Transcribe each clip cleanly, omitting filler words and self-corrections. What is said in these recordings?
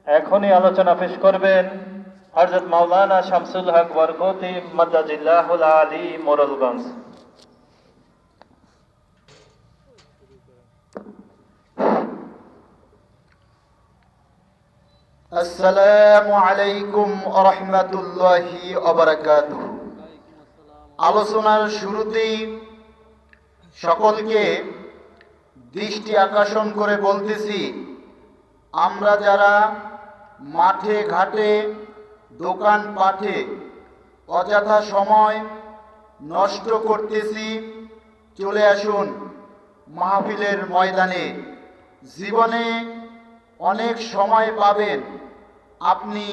এখনই আলোচনা পেশ করবেন হযরত মাওলানা শামসুল হক বরকতি মাদ্দাজিল্লাহুল আলী মোরলগঞ্জ। আসসালামু আলাইকুম ওয়া রাহমাতুল্লাহি ওয়া বারাকাতুহু। আলোচনার শুরুতেই সকলকে দৃষ্টি আকর্ষণ করে বলতেছি, আমরা যারা মাঠে ঘাটে দোকান পাটে অযথা সময় নষ্ট করতেছি, চলে আসুন মাহফিলের ময়দানে। জীবনে অনেক সময় পাবেন, আপনি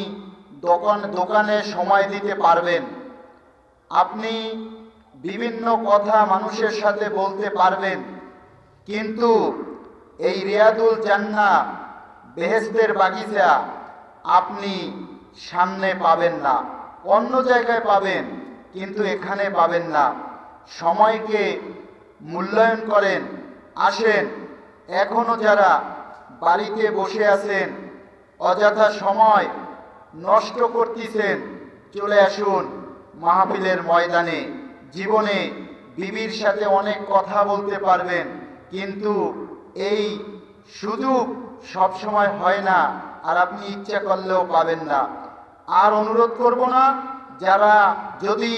দোকানে সময় দিতে পারবেন, আপনি বিভিন্ন কথা মানুষের সাথে বলতে পারবেন, কিন্তু এই রিয়াদুল জান্নাহ বেহেশতের বাগিচা আপনি সামনে পাবেন না, অন্য জায়গায় পাবেন কিন্তু এখানে পাবেন না। সময়কে মূল্যায়ন করেন। আসেন, এখনো যারা বাড়িতে বসে আছেন অযথা সময় নষ্ট করতেছেন, চলে আসুন মাহফিলের ময়দানে। জীবনে বিবির সাথে অনেক কথা বলতে পারবেন, কিন্তু এই সুযোগ সব সময় হয় না, আর আপনি ইচ্ছা করলেও পাবেন না। আর অনুরোধ করব না, যারা যদি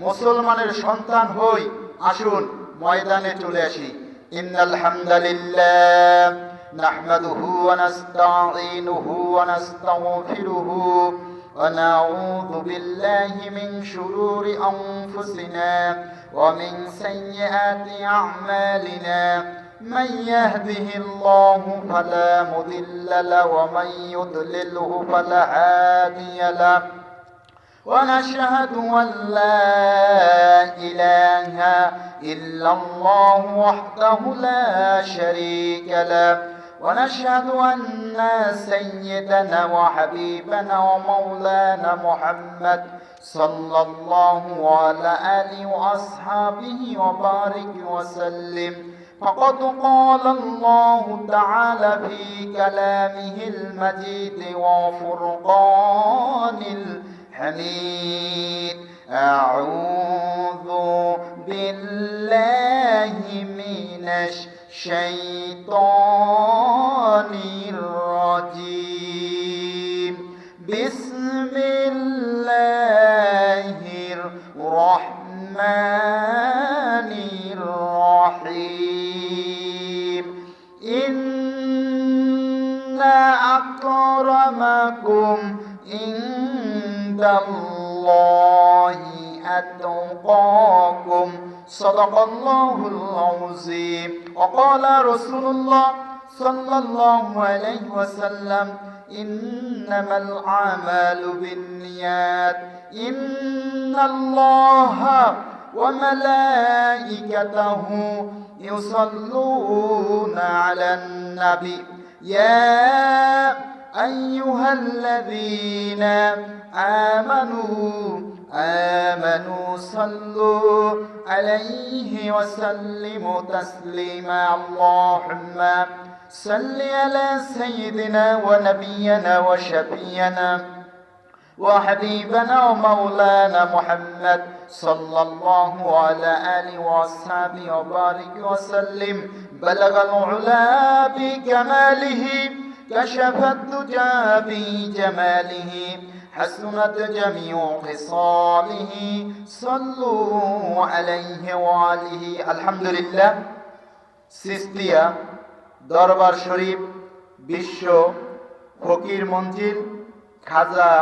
মুসলমানের সন্তান হই, আসুন ময়দানে চলে আসি। ইন্নাল হামদালিল্লাহ নাহমাদুহু ওয়া নাস্তাঈনুহু ওয়া নাস্তাগফিরুহু ওয়া নাউযু বিল্লাহি মিন শুরুরি আনফুসিনা ওয়া মিন সাইয়্যাতি আ'মালিনা। من يهده الله فلا مضل له ومن يضلله فلا هادي له ونشهد أن لا إله إلا الله وحده لا شريك له ونشهد أن سيدنا وحبيبنا ومولانا محمد صلى الله على آله وأصحابه وبارك وسلم. فقد قال الله تعالى في كلامه المجيد وفرقان الحميد: أعوذ بالله من الشيطان الرجيم. بسم الله الرحمن الرحيم. إن أكرمكم عند الله أتقاكم. صدق الله العظيم. وقال رسول الله صلى الله عليه وسلم: إنما الأعمال بالنيات. إن الله وملائكته يصلون على النبي يا أيها الذين آمنوا صلوا عليه وسلموا تسليما. اللهم صل على سيدنا ونبينا وشفينا وحبيبنا ومولانا محمد صلى الله على آله وأصحابه وبارك وسلم. بلغ العلا بكماله كشف الدجى بجماله حسنت جميع خصاله صلوا عليه وآله. الحمد لله. সিস্তিয়া দরবার শরীফ বিশ্ব ফকির মঞ্জিল খাজা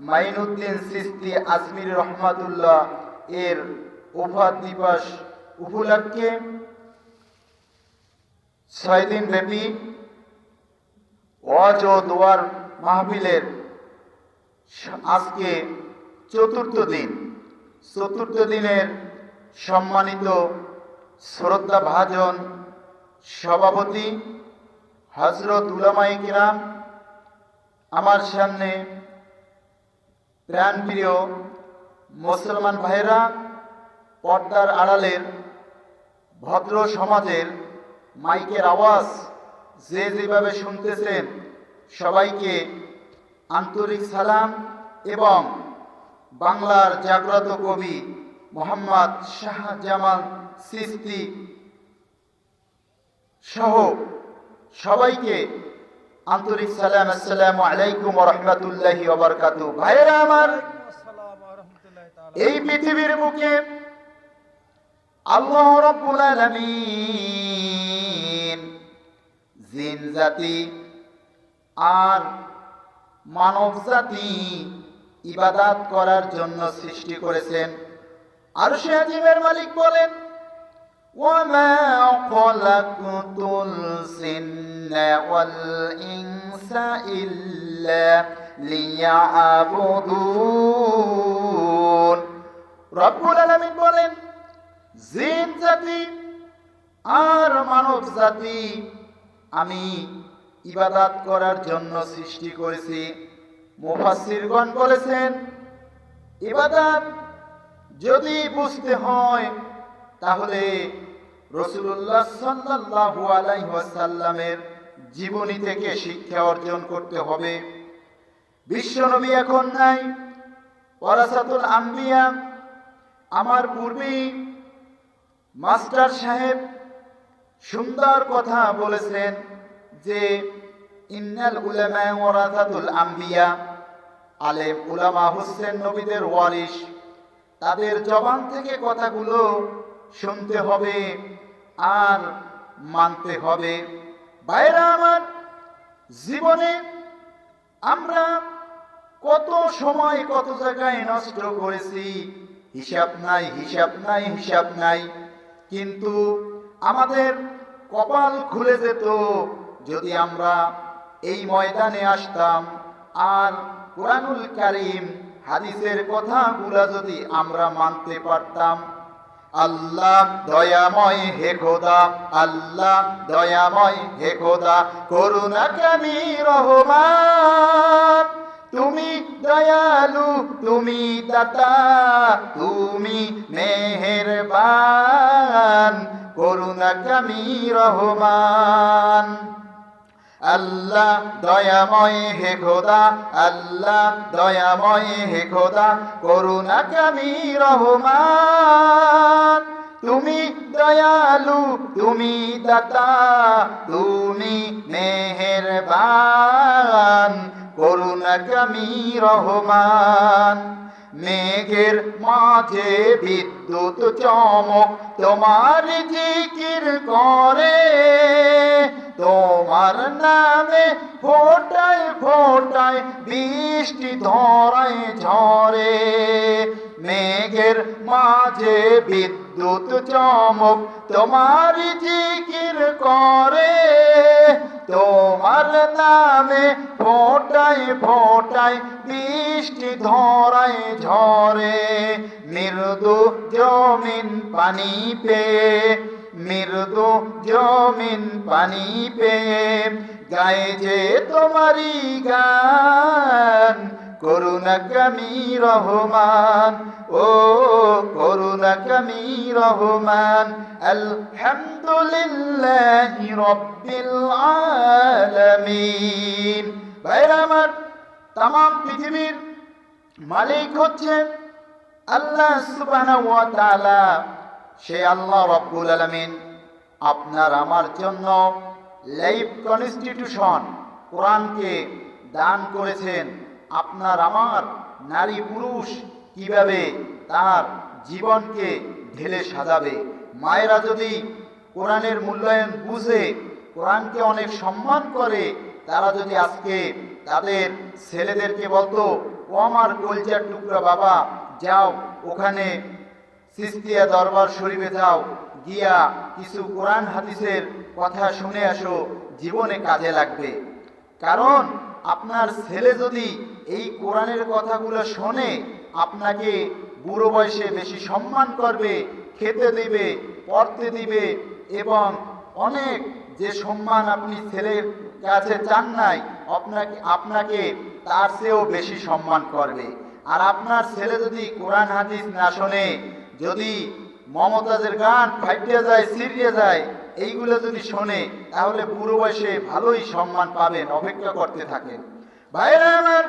মাইনুদ্দিন সিস্তি আজমির রহমাতুল্লাহ এর ওফাত দিবস উপলক্ষে 6 দিন ব্যাপী ওয়াজ ও দোয়ার মাহফিলের আজকে চতুর্থ দিনের সম্মানিত শ্রদ্ধা ভাজন সভাপতি হযরত উলামায়ে কিরাম, আমার সামনে প্রাণপ্রিয় মুসলমান ভাইরা, পর্দার আড়ালের ভদ্র সমাজের মাইকের আওয়াজ যে যেভাবে শুনতেছেন সবাইকে আন্তরিক সালাম এবং বাংলার জাগ্রত কবি মোহাম্মদ শাহজামাল চিশতি সহ সবাইকে আন্তরিক সালাম। আসসালামু আলাইকুম ওয়া রাহমাতুল্লাহি ওয়া বারাকাতুহু। ভাইরা আমার, এই পৃথিবীর বুকে আল্লাহ রাব্বুল আলামিন জিন জাতি আর মানব জাতি ইবাদত করার জন্য সৃষ্টি করেছেন। আরশে আজিমের মালিক বলেন, ওয়ামা খালাকতুল জিন্না ওয়াল ইনসা ইল্লা লিয়াবুদুন। রব্বুল আলামিন বলেন, জিন জাতি আর মানব জাতি আমি ইবাদত করার জন্য সৃষ্টি করেছি। মুফাসসিরগণ বলেছেন, ইবাদত যদি বুঝতে হয় তাহলে রাসূলুল্লাহ সাল্লাল্লাহু আলাইহি ওয়াসাল্লামের জীবনী থেকে শিক্ষা অর্জন করতে হবে। বিশ্বনবী এখন নাই, ওয়ারাসাতুল আম্বিয়া আমার পূর্বেই মাস্টার সাহেব সুন্দর কথা বলেছেন যে ইন্নাল উলামা ওয়ারাসাতুল আম্বিয়া, আলেম উলামা হচ্ছেন নবীদের ওয়ারিস। তাদের জবান থেকে কথাগুলো শুনতে হবে আর মানতে হবে। ভাইরা আমার, জীবনে আমরা কত সময় কত জায়গায় নষ্ট করেছি, হিসাব নাই হিসাব নাই হিসাব নাই। কিন্তু আমাদের কপাল খুলে যেত যদি আমরা এই ময়দানে আসতাম আর কুরআনুল কারীম হাদিসের কথাগুলা যদি আমরা মানতে পারতাম। আল্লাহ দয়াময় হে খোদা, আল্লাহ দয়াময় হে খোদা, করুণা কামি রহমান, তুমি দয়ালু, তুমি দাতা, তুমি মেহেরবান, করুণা কামি রহমান। আল্লাহ দয়াময় হে খোদা, আল্লাহ দয়াময় হে খোদা, করুণা কামি রহমান, তুমি দয়ালু, তুমি দাতা, তুমি মেহেরবান, করুণা কামি রহমান। মেঘের মাঝে বিদ্যুৎ চমক তোমার জিকির করে, তোমার নামে ফোটায় ফোটায় বৃষ্টি ধরায় ঝরে। মেঘের মাঝে বিদ্যুৎ চমক তোমার জিকির করে, তোমার নামে ফোটায় ফোটায় বৃষ্টি ধরায় ঝরে। মৃদু জমিন পানি পেয়ে, মৃদু জমিন পানি পেয়ে গায়ে যে তোমারি গান, করুণা কামি রহমান, ও করুণা কামি রহমান। আলহামদুলিল্লাহি রাব্বিল আলামিন। ভাইরা আমার, তামাম পৃথিবীর মালিক হচ্ছেন আল্লাহ সুবহানাহু ওয়া তাআলা। সে আল্লাহ রাব্বুল আলামিন আপনার আমার জন্য লাইফ কনস্টিটিউশন কোরআনকে দান করেছেন। আপনার আমার নারী পুরুষ কিভাবে তার জীবনকে ঢেলে সাজাবে। মায়েরা যদি কোরআনের মূল্যায়ন বুঝে, কোরআনকে অনেক সম্মান করে, তারা যদি আজকে তাদের ছেলেদেরকে বলতো, ও আমার কলজার টুকরা বাবা, যাও ওখানে চিশতিয়া দরবার শরীফে যাও, গিয়া কিছু কোরআন হাদিসের কথা শুনে আসো, জীবনে কাজে লাগবে। কারণ আপনার ছেলে যদি এই কোরআনের কথাগুলো শোনে, আপনাকে বুড়ো বয়সে বেশি সম্মান করবে, খেতে দিবে, পড়তে দিবে, এবং অনেক যে সম্মান আপনি ছেলের কাছে চান নাই, আপনাকে তার চেয়েও বেশি সম্মান করবে। আর আপনার ছেলে যদি কোরআন হাদিস না শোনে, যদি মমতাজের গান ফাইটে যায়, ছিড়িয়ে যায়, এইগুলো যদি শোনে তাহলে বুড়ো বয়সে ভালোই সম্মান পাবেন, অপেক্ষা করতে থাকেন। ভাইরা আমার,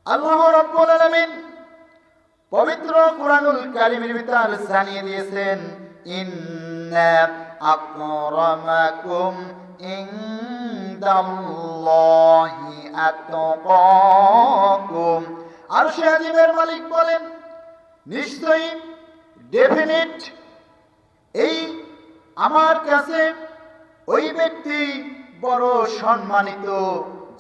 আল্লাহ রাব্বুল আলামিন পবিত্র কুরআনুল কারীমের ভিতর জানিয়ে দিয়েছেন, ইন্না আকরামাকুম ইনদাল্লাহি আতকাকুম। আরশে আজিমের মালিক বলেন, নিশ্চয়ই ডেফিনিট এই আমার কাছে ওই ব্যক্তি বড় সম্মানিত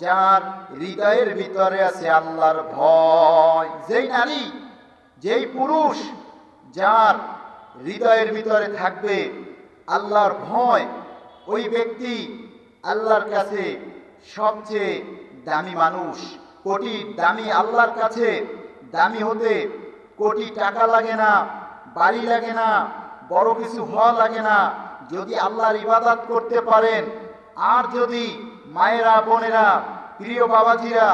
যার হৃদয়ের ভিতরে আছে আল্লাহর ভয়। যেই নারী, যেই পুরুষ যার হৃদয়ের ভিতরে থাকবে আল্লাহর ভয়, ওই ব্যক্তি আল্লাহর কাছে সবচেয়ে দামি মানুষ। কোটি দামি আল্লাহর কাছে দামি হতে কোটি টাকা লাগে না, বাড়ি লাগে না, বড় কিছু হওয়া লাগে না। যদি আল্লাহর ইবাদত করতে পারেন, আর যদি মায়েরা, বোনেরা, প্রিয় বাবাজিরা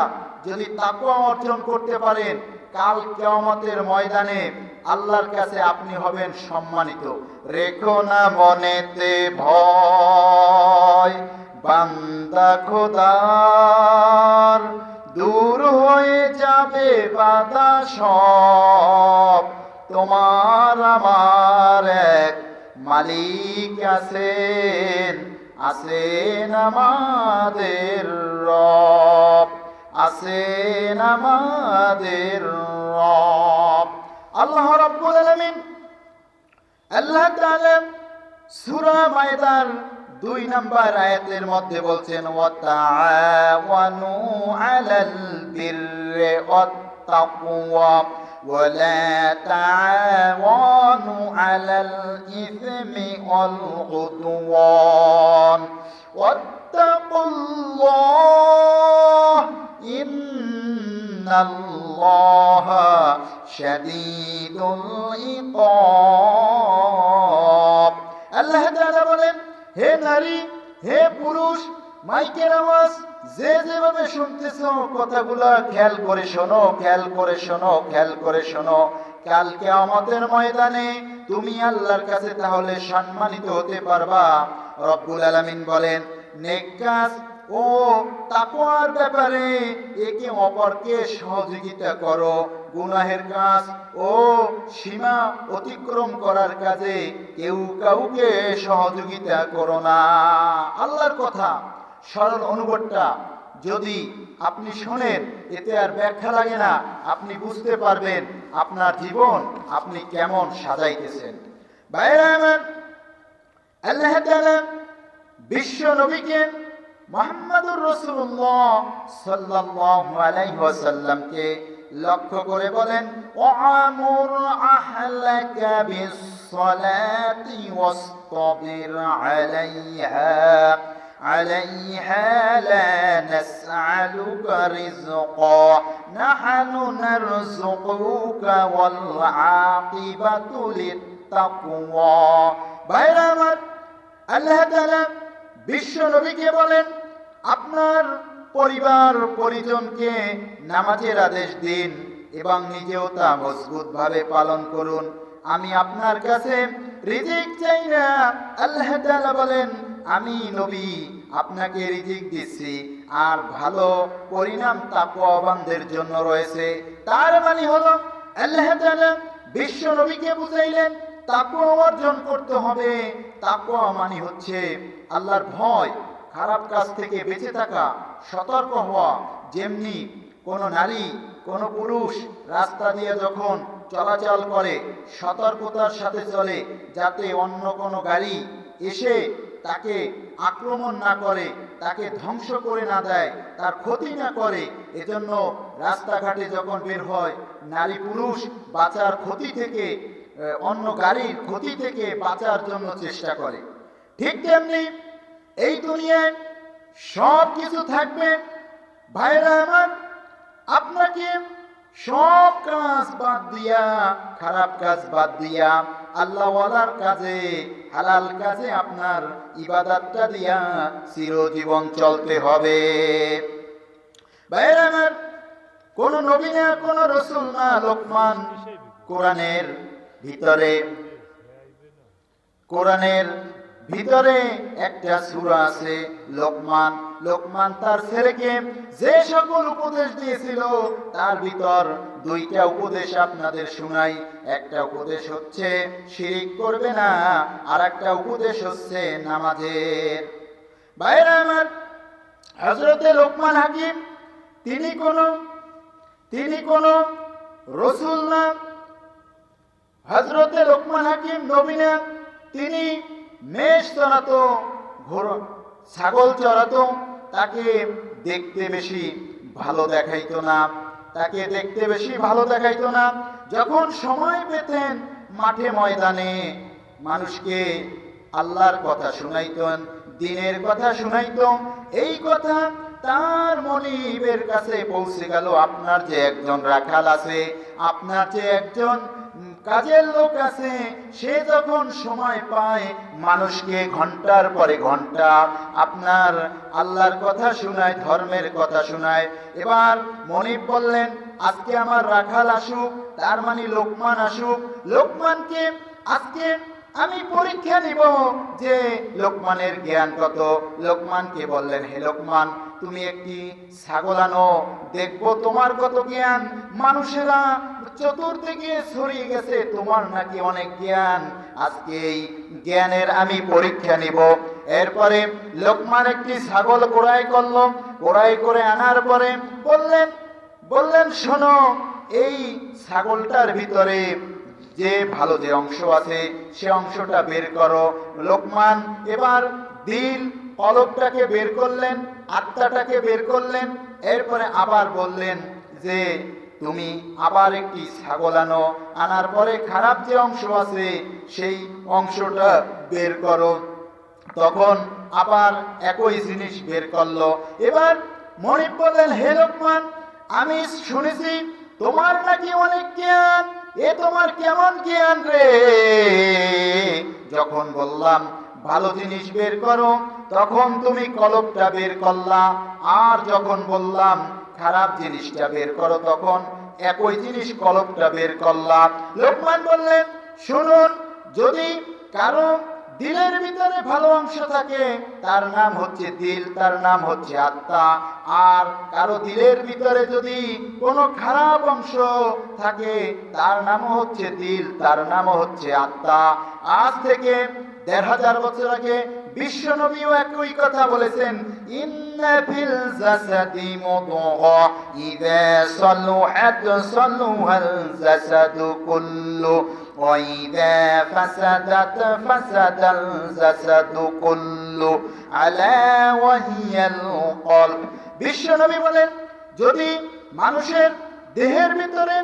যদি তাকওয়া অর্জন করতে পারেন, কাল কিয়ামতের ময়দানে আল্লাহর কাছে আপনি হবেন সম্মানিত। রেখো না মনেতে ভয় বান্দা খোদার, দূর হয়ে যাবে বাধা সব। তোমার আমার এক মালিক আছেন, আছেন আমাদের রব, আছেন আমাদের রব। আল্লাহ রাব্বুল আলামিন আল্লাহ তাআলা সূরা মায়েদার 2 নম্বর আয়াতের মধ্যে বলছেন, ওয়া তাআওয়ানু আলাল বিররি ওয়াত তাকওয়া ওয়া লা তাআওয়ানু আলাল ইসমি ওয়াল উদওয়ান ওয়াত্তাকুল্লাহ ইন্নাল্লাহা শাদীদুল ইকাব। আল্লাহ তাআলা বলেন, হে নারী, হে পুরুষ, মাইকের আওয়াজ যে যেভাবে শুনতেছো কথাগুলো খেয়াল করে শোনো, খেয়াল করে শোনো, খেয়াল করে শোনো। কাল কিয়ামতের ময়দানে তুমি আল্লাহর কাছে তাহলে সম্মানিত হতে পারবা। রব্বুল আলামিন বলেন, নেক কাজ ও তাকওয়ার ব্যাপারে একে অপরকে সহযোগিতা করো, গুনাহের কাজ ও সীমা অতিক্রম করার কাজে কেউ কাউকে সহযোগিতা করো না। আল্লাহর কথা, সরল অনুবাদটা যদি আপনি শোনেন, এতে আর ব্যাখ্যা লাগে না, আপনি বুঝতে পারবেন আপনার জীবন আপনি কেমন সাজাইতেছেন। ভাইরা আমার, আল্লাহ তাআলা বিশ্ব নবীকে মুহাম্মদুর রাসূলুল্লাহ সাল্লাল্লাহু আলাইহি ওয়াসাল্লামকে লক্ষ্য করে বলেন, ওয়ামুর আহলাকা বিস-সালাতি ওয়াসতাবির আলাইহা লা নাসআলুকা রিজকা নাহনু নারযুকুকা ওয়াল আকিবাতু লিত-তাকওয়া। ভাইরা আমার, আল্লাহ তাআলা বিশ্ব নবীকে বলেন, আপনার পরিবার পরিজনকে নামাজের আদেশ দিন এবং নিজেও তা মজবুতভাবে পালন করুন। আমি আপনার কাছে রিজিক চাই না। আল্লাহ তাআলা বলেন, আমি নবী আপনাকে রিজিক দিচ্ছি, আর ভালো পরিণাম তাকওয়াবানদের জন্য রয়েছে। তার মানে হলো আল্লাহ তাআলা বিশ্ব নবীকে বুঝাইলেন তাকওয়া অর্জন করতে হবে। তাকওয়া মানে হচ্ছে আল্লাহর ভয়, খারাপ কাজ থেকে বেঁচে থাকা, সতর্ক হওয়া। যেমনি কোনো নারী, কোনো পুরুষ রাস্তা দিয়ে যখন চলাচল করে সতর্কতার সাথে চলে, যাতে অন্য কোনো গাড়ি এসে তাকে আক্রমণ না করে, তাকে ধ্বংস করে না দেয়, তার ক্ষতি না করে। এজন্য রাস্তাঘাটে যখন বের হয়, নারী পুরুষ বাঁচার ক্ষতি থেকে, অন্য গাড়ির ক্ষতি থেকে বাঁচার জন্য চেষ্টা করে। ঠিক তেমনি এই দুনিয়ায় সব কিছু থাকবে। ভাইরা আমার, আপনাকে সব কাজ বাদ দিয়া, খারাপ কাজ বাদ দিয়া আল্লাহওয়ালার কাজে, হালাল কাজে আপনার ইবাদতটা দিয়া চিরজীবন চলতে হবে। ভাইরা আমার, কোন নবী না, কোন রাসূল না, লোকমান কোরআনের ভিতরে, কোরআনের ভিতরে একটা সূরা আছে লোকমান। লোকমান তার ছেলেকে যে সকল উপদেশ দিয়েছিল তার ভিতর দুইটা উপদেশ আপনাদের শোনাই। একটা উপদেশ হচ্ছে শিরিক করবে না, আর একটা উপদেশ হচ্ছে নামাজের। ভাইরা আমার, হযরতে লোকমান হাকিম তিনি কোন রসুল না, হযরতে লোকমান হাকিম নবী না। তিনি মেষ চড়াতো, ছাগল চড়াতো। তাকে দেখতে বেশি ভালো দেখাইতো না। যখন সময় পেতেন মাঠে ময়দানে মানুষকে আল্লাহর কথা শুনাইতেন, দ্বীনের কথা শুনাইতেন। এই কথা তার মনিবের কাছে পৌঁছে গেল। আপনার যে একজন রাখাল আছে, আপনার যে একজন কাজের লোক আছে, সে যখন সময় পায় মানুষকে ঘন্টার পরে ঘন্টা আপনার আল্লাহর কথা শোনায়, ধর্মের কথা শোনায়। এবার মনিব বললেন, আজকে আমার রাখাল আসুক, তার মানে লোকমান আসুক। লোকমানকে আজকে আমি পরীক্ষা নিব যে লোকমানের জ্ঞান কত। লোকমানকে বললেন, হে লোকমান, তুমি একটি ছাগল আনো, দেখবো তোমার কত জ্ঞান। মানুষেরা চতুর্দিকে ছড়িয়ে গেছে, তোমার নাকি অনেক জ্ঞান। আজকে এই জ্ঞানের আমি পরীক্ষা নিব। এরপরে লোকমান একটি ছাগল ক্রয় করলো। ক্রয় করে আনার পরে বললেন, শোনো, এই ছাগলটার ভিতরে যে ভালো যে অংশ আছে সে অংশটা বের করো। লোকমান এবার দিল কলবটাকে বের করলেন, আত্মাটাকে বের করলেন। এরপরে আবার বললেন যে তুমি আবার একটি ছাগল আনো, আনার পরে খারাপ যে অংশ আছে সেই অংশটা বের করো। তখন আবার একই জিনিস বের করলো। এবার মনিব বললেন, হে লোকমান, আমি শুনেছি তোমার নাকি অনেক জ্ঞান, এ তোমার কেমন জ্ঞান রে? যখন বললাম ভালো জিনিস বের করো, তখন তুমি কলবটা বের করলা, আর যখন বললাম খারাপ জিনিসটা বের করো, তখন একই জিনিস কলবটা বের করলা। লোকমান বললেন, শুনুন, যদি কারো দিলের ভিতরে ভালো অংশ থাকে তার নাম হচ্ছে দিল, তার নাম হচ্ছে আত্মা। আর কারো দিলের ভিতরে যদি কোনো খারাপ অংশ থাকে তার নামও হচ্ছে দিল, তার নামও হচ্ছে আত্মা। আজ থেকে ১৫০০ বছর আগে বিশ্ব নবীও একই কথা বলেছেন, ইন্না ফিল জাসাদি মুদগা ইযা সালুহাত সালুহাল জাসাদু কুল্লু ওয়া ইযা ফাসাদাত ফাসাদাল জাসাদু কুল্লু আলা ওয়া হিয়াল কলব। বিশ্ব নবী বলেন, যদি মানুষের দেহের ভিতরে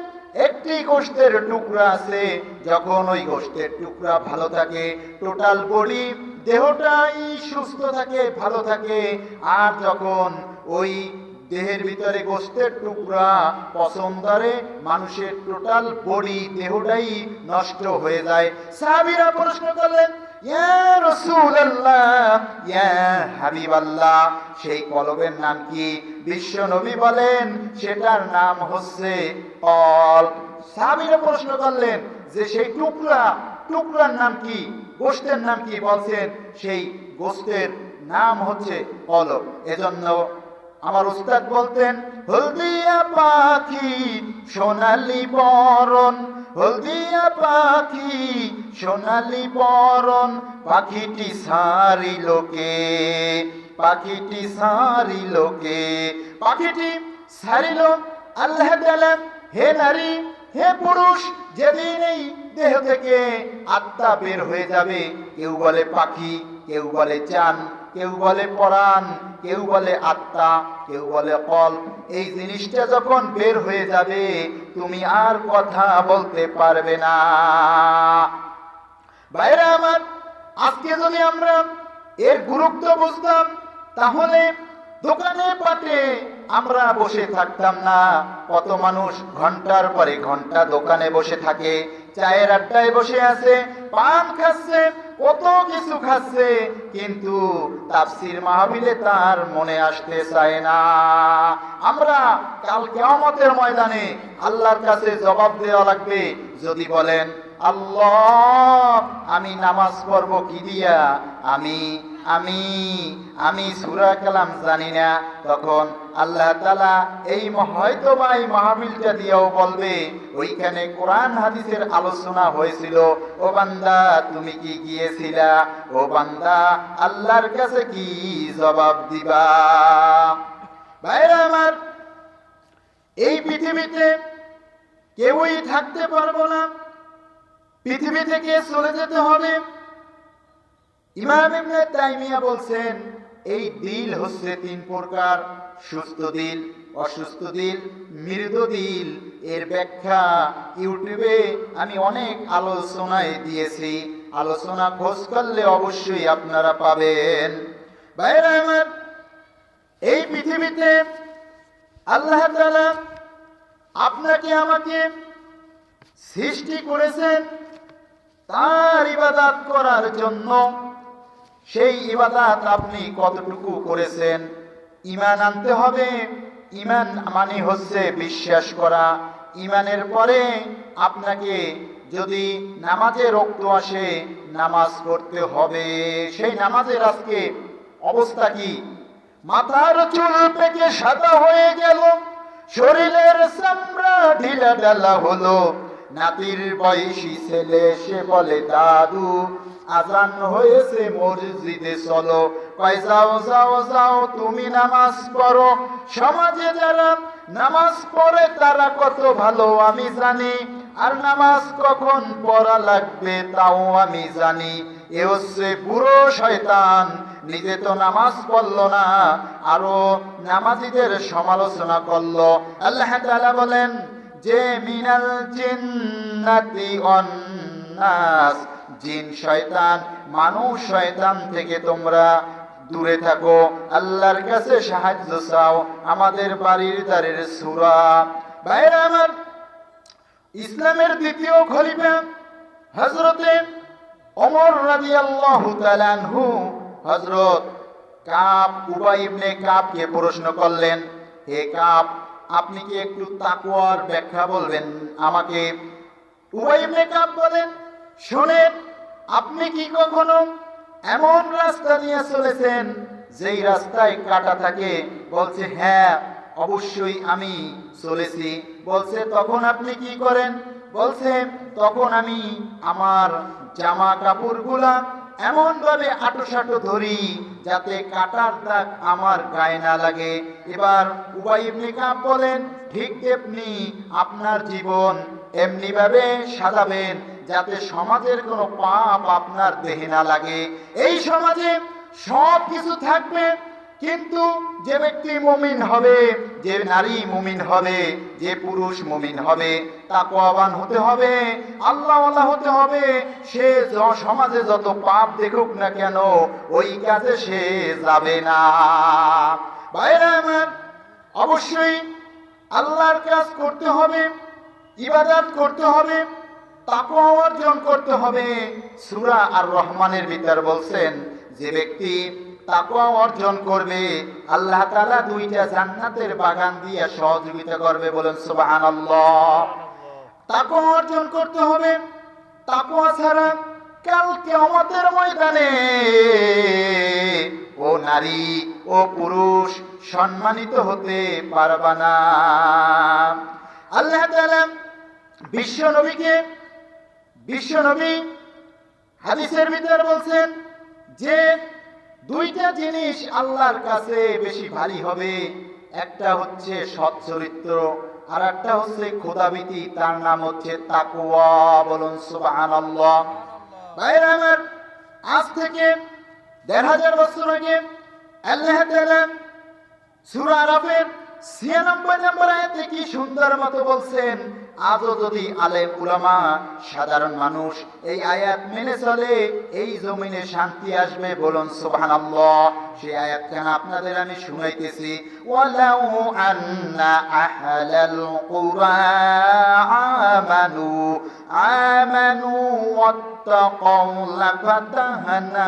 একটি গোশতের টুকরা আছে, যখন ওই গোশতের টুকরা ভালো থাকে, টোটাল বডি দেহটাই সুস্থ থাকে, ভালো থাকে। আর যখন ওই দেহের ভিতরে গোশতের টুকরা পছন্দরে, মানুষের টোটাল বডি দেহটাই নষ্ট হয়ে যায়। সাহাবীরা প্রশ্ন করলেন, ইয়া রাসূলুল্লাহ, ইয়া হাবিবাল্লাহ, সেই কলবের নাম কি? বিশ্ব নবী বলেন, সেটার নাম হচ্ছে কলব। সাহাবীরা প্রশ্ন করলেন যে সেই টুকরার নাম কি, গোশতের নাম কি? বলছেন সেই গোশতের নাম হচ্ছে কলব। এজন্য আমার উস্তাদ বলতেন, হলদিয়া পাখি সোনালি বরণ, হলদিয়া পাখি সোনালি বরণ, পাখিটি সারিল কে, পাখিটি সারিল কে। পাখিটি সারিল আল্লাহ তাআলা। হে নারী, হে পুরুষ, যেদিন এই দেহ থেকে আত্মা বের হয়ে যাবে, কেউ বলে পাখি, কেউ বলে চান, কেউ বলে পরাণ, কেউ বলে আত্মা, কেউ বলে কলব। এই জিনিসটা যখন বের হয়ে যাবে, তুমি আর কথা বলতে পারবে না। ভাইরা আমার, আজকে যদি আমরা এর গুরুত্ব বুঝতাম, তাহলে দোকানে পাটে আমরা বসে থাকতাম না। কত মানুষ ঘন্টার পরে ঘন্টা দোকানে বসে থাকে, চায়ের আড্ডায় বসে আছে, পান খাচ্ছে, কত কিছু খাচ্ছে, কিন্তু তাফসীর মাহফিলে তার মনে আসতে চায় না। আমরা কাল কিয়ামতের ময়দানে আল্লাহর কাছে জবাব দেওয়া লাগবে। যদি বলেন আল্লাহ আমি নামাজ পড়ব কি দিয়া, আমি আমি আমি সূরা কালাম জানি না। তখন আল্লাহ তাআলা এই হয়তো বা এই মাহফিলটা দিয়েও বলবে ওইখানে কোরআন হাদিসের আলোচনা হয়েছিল, ও বান্দা তুমি কি গিয়েছিলা, ও বান্দা আল্লাহর কাছে কি জবাব দিবা। ভাইরা আমার, এই পৃথিবীতে কেউই থাকতে পারবো না, পৃথিবী থেকে চলে যেতে হবে। ইমাম ইবনে তাইমিয়া বলছেন এই দিল হচ্ছে তিন প্রকার, সুস্থ দিল, অসুস্থ দিল, মৃত দিল। এর ব্যাখ্যা ইউটিউবে আমি অনেক আলোচনায় দিয়েছি, আলোচনা খোঁজ করলে অবশ্যই আপনারা পাবেন। ভাইরা আমার, এই পৃথিবীতে আল্লাহ তাআলা আপনাকে আমাকে সৃষ্টি করেছেন তার ইবাদত করার জন্য। সেই ইবাদত আপনি কতটুকু করেছেন? ঈমান আনতে হবে। ঈমান মানে হচ্ছে বিশ্বাস করা। ঈমানের পরে আপনাকে যদি নামাজে রক্ত আসে নামাজ পড়তে হবে। সেই নামাজের আজকে অবস্থা কি? মাথার চুল পেকে সাদা হয়ে গেল, শরীরের চামড়া ঢিলা ঢালা হলো। নাতির বয়সী ছেলে সে বলে দাদু আজান হয়েছে মসজিদে চলো। কয় যাও যাও যাও তুমি নামাজ পড়ো। সমাজে যারা নামাজ পড়ে তারা কত ভালো আমি জানি, আর নামাজ কখন পড়া লাগবে তাও আমি জানি। এ হচ্ছে বুড়ো শয়তান, নিজে তো নামাজ পড়লো না, আরো নামাজীদের সমালোচনা করলো। আল্লাহ তাআলা বলেন যে মিনাল জিন্নাতি ওয়ান নাস, জিন শয়তান মানুষ শয়তান থেকে তোমরা দূরে থাকো, আল্লাহর কাছে সাহায্য চাও। আমাদের বাড়ির দ্বারের সূরা। ভাইরা আমার, ইসলামের দ্বিতীয় খলিফা হযরতে ওমর রাদিয়াল্লাহু তাআলা আনহু হযরত কাব উবাই ইবনে কাবকে প্রশ্ন করলেন, হে কাব আপনি কি একটু তাকওয়ার ব্যাখ্যা বলবেন আমাকে? উবাই ইবনে কাব বলেন, শুনেন, আপনি কি কখনো এমন রাস্তা নিয়ে চলেছেন যেই রাস্তায় কাঁটা থাকে? বলছে হ্যাঁ অবশ্যই আমি চলেছি। বলছে তখন আপনি কি করেন? বলছে তখন আমি আমার জামা কাপড়গুলা এমন ভাবে আঁটো ধরি যাতে কাটার দাগ আমার গায়ে না লাগে। এবার উবাই ইবনে কাব বলেন, ঠিক তেমনি আপনার জীবন এমনি ভাবে সাজাবেন যাতে সমাজের কোনো পাপ আপনার দেহে না লাগে। এই সমাজে সব কিছু থাকবে, কিন্তু যে ব্যক্তি মুমিন হবে, যে নারী মুমিন হবে, যে পুরুষ মুমিন হবে, তাকওয়াবান হতে হবে, আল্লাহওয়ালা হতে হবে। সে সমাজে যত পাপ দেখুক না কেন ওই কাজে সে যাবে না। ভাইরা আমার, অবশ্যই আল্লাহর কাজ করতে হবে, ইবাদত করতে হবে, তাকওয়া অর্জন করতে হবে। সূরা আর রহমানের ভিতর বলছেন যে ব্যক্তি তাকওয়া অর্জন করবে আল্লাহ তাআলা দুইটা জান্নাতের বাগান দিয়ে সহযোগিতা করবে। বলেন সুবহানাল্লাহ। তাকওয়া অর্জন করতে হবে। তাকওয়া ছাড়া কাল কিয়ামতের ময়দানে ও নারী ও পুরুষ সম্মানিত হতে পারবে না। আল্লাহ তাআলা বিশ্বনবী হাদিসের ভিতর বলছেন যে দুইটা জিনিস আল্লাহর কাছে বেশি ভারী হবে, একটা হচ্ছে সৎ চরিত্র আর একটা হচ্ছে খোদাভীতি, তার নাম হচ্ছে তাকওয়া। বলুন সুবহানাল্লাহ। ভাইরা আমার, আজ থেকে ১৫০০ বছর আগে আল্লাহ তাআলা সূরা আরাফের ৯৬ নম্বর আয়াতে কি সুন্দর মতো বলছেন, আজও যদি আলেম উলামা সাধারণ মানুষ এই আয়াত মেনে চলে এই জমিনে শান্তি আসবে। বলুন সুবহানাল্লাহ। সেই আয়াতখান আপনাদের আমি শুনাইতেছি। ওয়ালাউ আন্না আহলাল কুরআ আমানু ওয়াত্তাকাউ লাফাতাহনা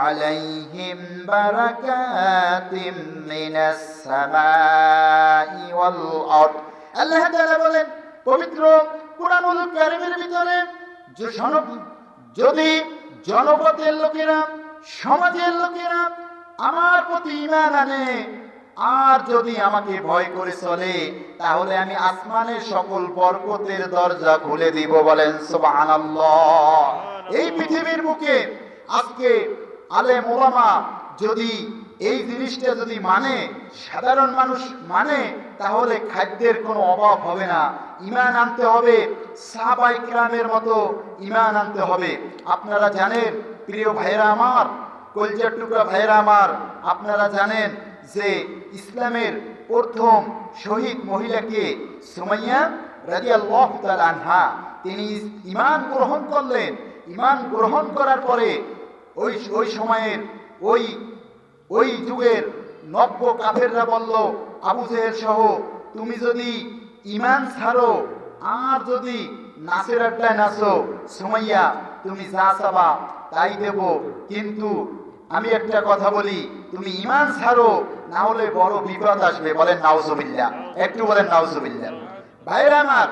আলাইহিম বারাকাতিম মিনাস সামাই ওয়াল আরদ। আল্লাহ তাআলা বলেন পবিত্র কুরআনুল কারীমের ভিতরে যদি জনপদের লোকেরা, সমাজের লোকেরা আমার প্রতি ঈমান আনে আর যদি আমাকে ভয় করে চলে, তাহলে আমি আসমানের সকল বরকতের দরজা খুলে দিব। বলেন সুবহানাল্লাহ। এই পৃথিবীর বুকে আজকে আলেম ওলামা যদি এই জিনিসটা যদি মানে, সাধারণ মানুষ মানে, তাহলে খাদ্যের কোনো অভাব হবে না। ঈমান আনতে হবে সাহাবায়ে কিরামের মতো ঈমান আনতে হবে। আপনারা জানেন প্রিয় ভাইরা আমার, কলজার টুকরা ভাইরা আমার, আপনারা জানেন যে ইসলামের প্রথম শহীদ মহিলাকে সুমাইয়া রাদিয়াল্লাহু তাআলা আনহা, তিনি ঈমান গ্রহণ করলেন। ঈমান গ্রহণ করার পরে ওই সময়ের ওই যুগের নব্য কাফেররা বলল, আবু জেহেল সহ, তুমি যদি ঈমান ছাড়ো আর যদি নাচের আড্ডায় নাচো, সুমাইয়া তুমি যা চাবা তাই দেব, কিন্তু আমি একটা কথা বলি, তুমি ঈমান ছাড়ো, না হলে বড় বিপদ আসবে। বলেন নাউজুবিল্লাহ, একটু বলেন নাউজুবিল্লাহ। ভাইরা আমার,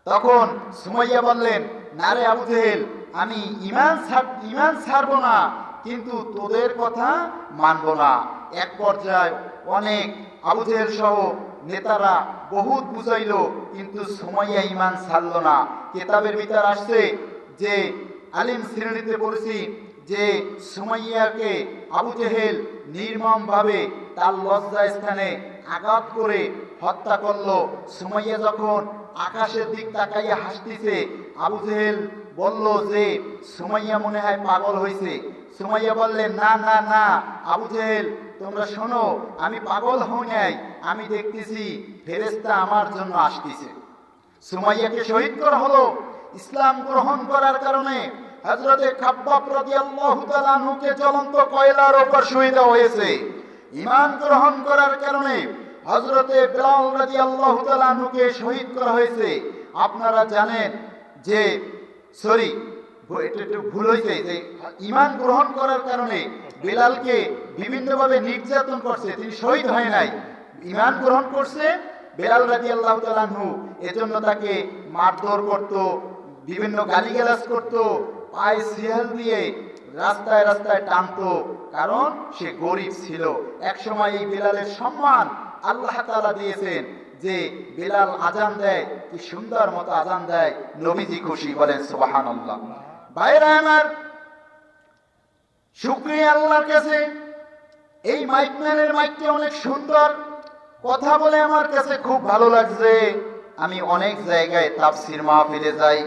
তখন সুমাইয়া বললেন, না রে আবু জেহেল, আমি ঈমান ছাড়বো না, কিন্তু তোদের কথা মানবো না। এক পর্যায়ে অনেক আবু জেহেল সহ নেতারা বহুত বুঝাইলো, কিন্তু সুমাইয়া ঈমান ছাড়লো না। কিতাবের ভিতর আসছে যে আলিম শ্রেণীতে পড়েছি যে সুমাইয়াকে আবু জেহেল নির্মমভাবে তার লজ্জা স্থানে আঘাত করে হত্যা করলো। সুমাইয়া যখন আকাশের দিক তাকাইয়া হাসতেছে, আবু জেহেল বলল যে সুমাইয়া মনে হয় পাগল হয়েছে। সুমাইয়া বললেন, না না না আবু জেহেল, তোমরা শোনো, আমি পাগল হই নাই, আমি দেখতেছি ফেরেশতা আমার জন্য আসতেছে। সুমাইয়াকে শহীদ করা হলো। ইসলাম গ্রহণ করার কারণে হযরতে খাব্বাব রাদিয়াল্লাহু তাআলা আনহুকে জ্বলন্ত কয়লার উপর শহীদ হয়েছে। ঈমান গ্রহণ করার কারণে হযরতে বিলাল রাদিয়াল্লাহু তাআলা আনহুকে শহীদ করা হয়েছে। আপনারা জানেন যে এটা একটু ভুল হয়েছে, যে ঈমান গ্রহণ করার কারণে বিলালকে বিভিন্নভাবে নির্যাতন করছে, তিনি শহীদ হয় নাই, ঈমান গ্রহণ করছে বিলাল রাদিয়াল্লাহু তাআলা আনহু, এজন্য তাকে মারধর করত, বিভিন্ন গালিগালাজ করত, পায়ে শিয়াল দিয়ে রাস্তায় রাস্তায় টানতো, কারণ সে গরিব ছিল। এক সময় এই বিলালের সম্মান আল্লাহ তাআলা দিয়েছেন যে বিলাল আজান দেয়, কি সুন্দর মতো আজান দেয়, নবীজি খুশি। বলেন সুবহানাল্লাহ। ভাইরা আমার, শুকরিয়া আল্লাহর কাছে, এই মাইকম্যানের মাইকটি অনেক সুন্দর, কথা বলে আমার কাছে খুব ভালো লাগছে। আমি অনেক জায়গায় তাফসীর মাহফিলে যাই,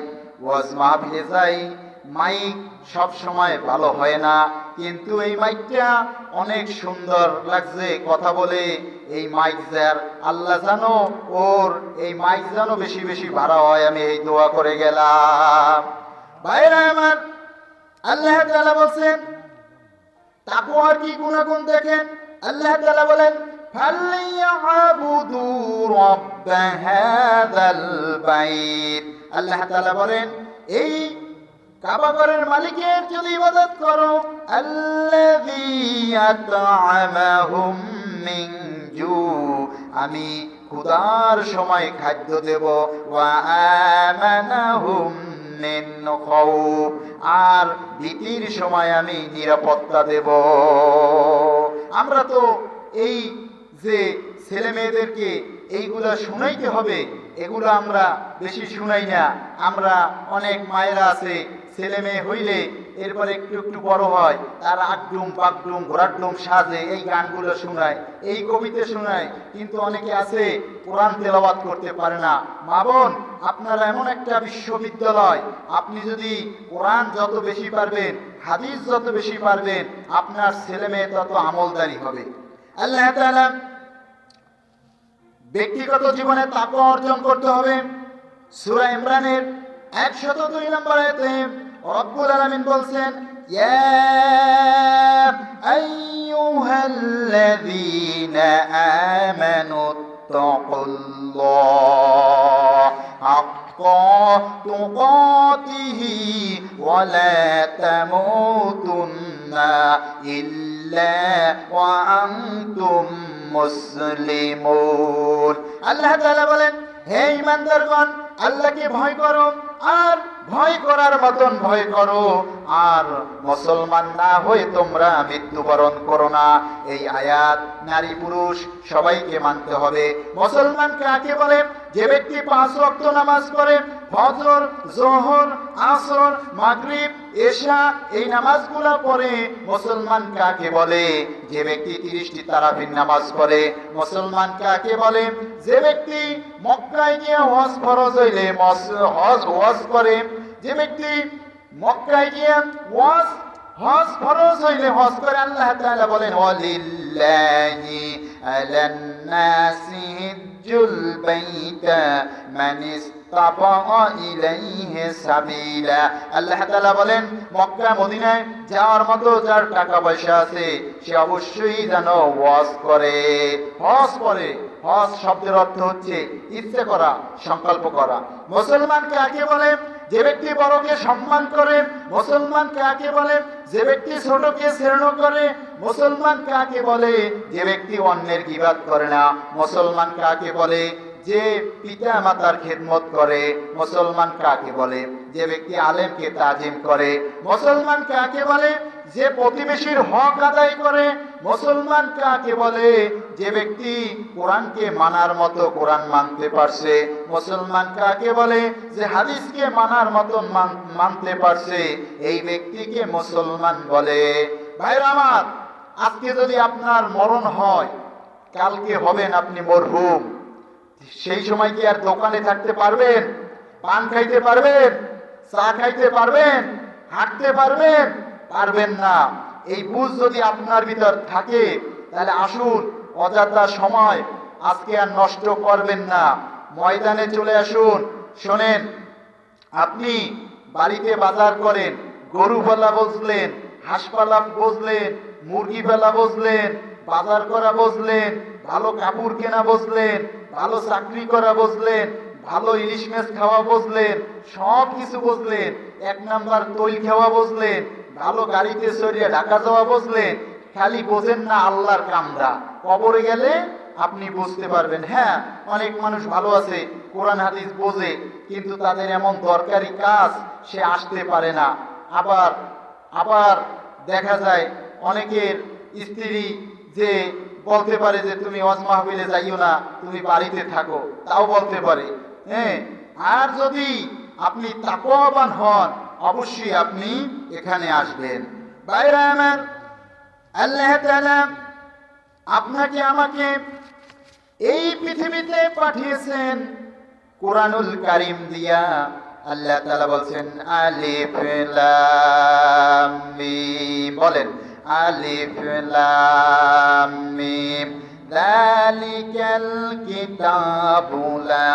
ওয়াজ মাহফিলে যাই, মাইক সব সময় ভালো হয় না, কিন্তু এই মাইকটা অনেক সুন্দর লাগছে কথা বলে। এই মাইক যার, আল্লাহ জানো ওর এই মাইক জানো বেশি বেশি ভাড়া হয়, আমি এই দোয়া করে গেলাম। ভাইরা আমার, আল্লাহ তাআলা বলেন, তাকওয়ার কি গুণাগুণ দেখেন। আল্লাহ তাআলা বলেন, ফালইয়াবুদু রাব্ব হাযাল বাইত। আল্লাহ তাআলা বলেন, এই কাবা ঘরের মালিকের যদি ইবাদত করো, আল্লাযী আত'আমাহুম মিন জু, আমি ক্ষুধার সময় খাদ্য দেব, ওয়া আমানাহুম মিন খাউফ, আর ভীতির সময় আমি নিরাপত্তা দেব। আমরা তো এই যে ছেলে মেয়েদেরকে এইগুলা শুনাইতে হবে, এগুলো আমরা বেশি শুনাই না। আমরা অনেক মায়েরা আছে, ছেলে মেয়ে হইলে এরপর একটু একটু বড় হয়, তারা আগডুম পাগডুম ঘোড়াডুম সাজে, এই গানগুলো শোনায়, এই কবিতা শোনায়, কিন্তু অনেকে আছে কোরআন তেলাওয়াত করতে পারে না। মা বোন, আপনারা এমন একটা বিশ্ববিদ্যালয়, আপনি যদি কোরআন যত বেশি পারবেন, হাদিস যত বেশি পারবেন, আপনার ছেলে মেয়ে তত আমলদারি হবে। আল্লাহ তাআলা ব্যক্তিগত জীবনে তাকওয়া অর্জন করতে হবে। সূরা ইমরানের 102 নম্বর আয়াতে রব্বুল আলামিন বলছেন, ইয়া আইয়ুহাল্লাযীনা আমানু তাকুল্লাহ হাক্কা তুকাতিহি ওয়া লা তামুতুন্না ইল্লা ওয়া আনতুম মুসলিমুন। আল্লাহ তাআলা বলেন, হে ঈমানদারগণ, আল্লাহকে ভয় করো আর ভয় করার মতন ভয় করো, আর মুসলমান না হয়ে তোমরা মৃত্যুবরণ করো না। এই আয়াত নারী পুরুষ সবাইকে মানতে হবে। মুসলমান কাকে বলে? যে ব্যক্তি 5 ওয়াক্ত নামাজ পড়ে, ফজর, যোহর, আসর, মাগরিব, এশা এই নামাজগুলো পড়ে। মুসলমান কাকে বলে? যে ব্যক্তি 30টি তারাবির নামাজ পড়ে। মুসলমান কাকে বলে? যে ব্যক্তি মক্কায় গিয়ে হজ ফরজ হইলে হজ করে। যে ব্যক্তি মক্কায় গিয়ে হজ ফরজ হইলে হজ করে। আল্লাহ তাআলা বলেন ওয়ালিল্লাহি আলান নাসি হিজ্জুল বাইতা মান ইসতাতা ইলাইহি সাবিলা। আল্লাহ তাআলা বলেন মক্কা মদিনায় যাওয়ার মতো যার টাকা পয়সা আছে সে অবশ্যই যেন হজ করে। হজ শব্দের অর্থ হচ্ছে ইচ্ছে করা, সংকল্প করা। মুসলমান কাকে বলে? যে ব্যক্তি বড়কে সম্মান করে। মুসলমান কাকে বলে? যে ব্যক্তি ছোটকে শ্রেণ করে। মুসলমান কাকে বলে? যে ব্যক্তি অন্যের গীবাত করে না। মুসলমান কাকে বলে? যে পিতা মাতার খেদমত করে। মুসলমান কাকে বলে? যে ব্যক্তি আলেমকে তাজিম করে। মুসলমান কাকে বলে? যে প্রতিবেশীর হক আদায় করে। মুসলমান কাকে বলে? যে ব্যক্তি কোরআনকে মানার মতো কোরআন মানতে পারছে। মুসলমান কাকে বলে? যে হাদিসকে মানার মতো মানতে পারছে। এই ব্যক্তিকে মুসলমান বলে। ভাইরা আমার, আজকে যদি আপনার মরণ হয়, কালকে হবেন আপনি মরহুম। সেই সময় কি আর দোকানে থাকতে পারবেন? পান খাইতে পারবেন? চা খাইতে পারবেন? হাঁটতে পারবেন? পারবেন না। এই বুঝ যদি আপনার ভিতর থাকে, তাহলে আসুন, অযথা সময় আজকে আর নষ্ট করবেন না, ময়দানে চলে আসুন। শোনেন, আপনি বাড়িতে বাজার করেন, গরু পালা বুঝলেন, হাঁস পালা বুঝলেন, মুরগি পালা বুঝলেন, বাজার করা বুঝলেন, ভালো কাপড় কেনা বুঝলেন, ভালো চাকরি করা বুঝলেন, ভালো ইলিশ মাছ খাওয়া বুঝলেন, সব কিছু বুঝলেন। 1 নাম্বার তৈল খাওয়া বুঝলেন, ভালো গাড়িতে চড়িয়ে ঢাকা যাওয়া বুঝলেন। খালি বোঝেন না আল্লাহর কামরা। কবরে গেলে আপনি বুঝতে পারবেন। হ্যাঁ, অনেক মানুষ ভালো আছে, কোরআন হাদিস বোঝে, কিন্তু তাদের এমন দরকারি কাজ সে আসতে পারে না। আবার দেখা যায় অনেকের স্ত্রী যে বলতে পারে যে তুমি ওয়াজ মাহফিলে যাইও না, তুমি বাড়িতে থাকো, তাও বলতে পারে। হ্যাঁ, আর যদি আপনি তাকওয়াবান হন, অবশ্যই আপনি এখানে আসবেন। ভাইরা আমার, আল্লাহ তাআলা আপনাকে আমাকে এই পৃথিবীতে পাঠিয়েছেন কোরআনুল কারীম দিয়া। আল্লাহ তাআলা বলছেন আলিফ লাম মিম। বলেন আলিফ লাম মিম যালিকাল কিতাবু লা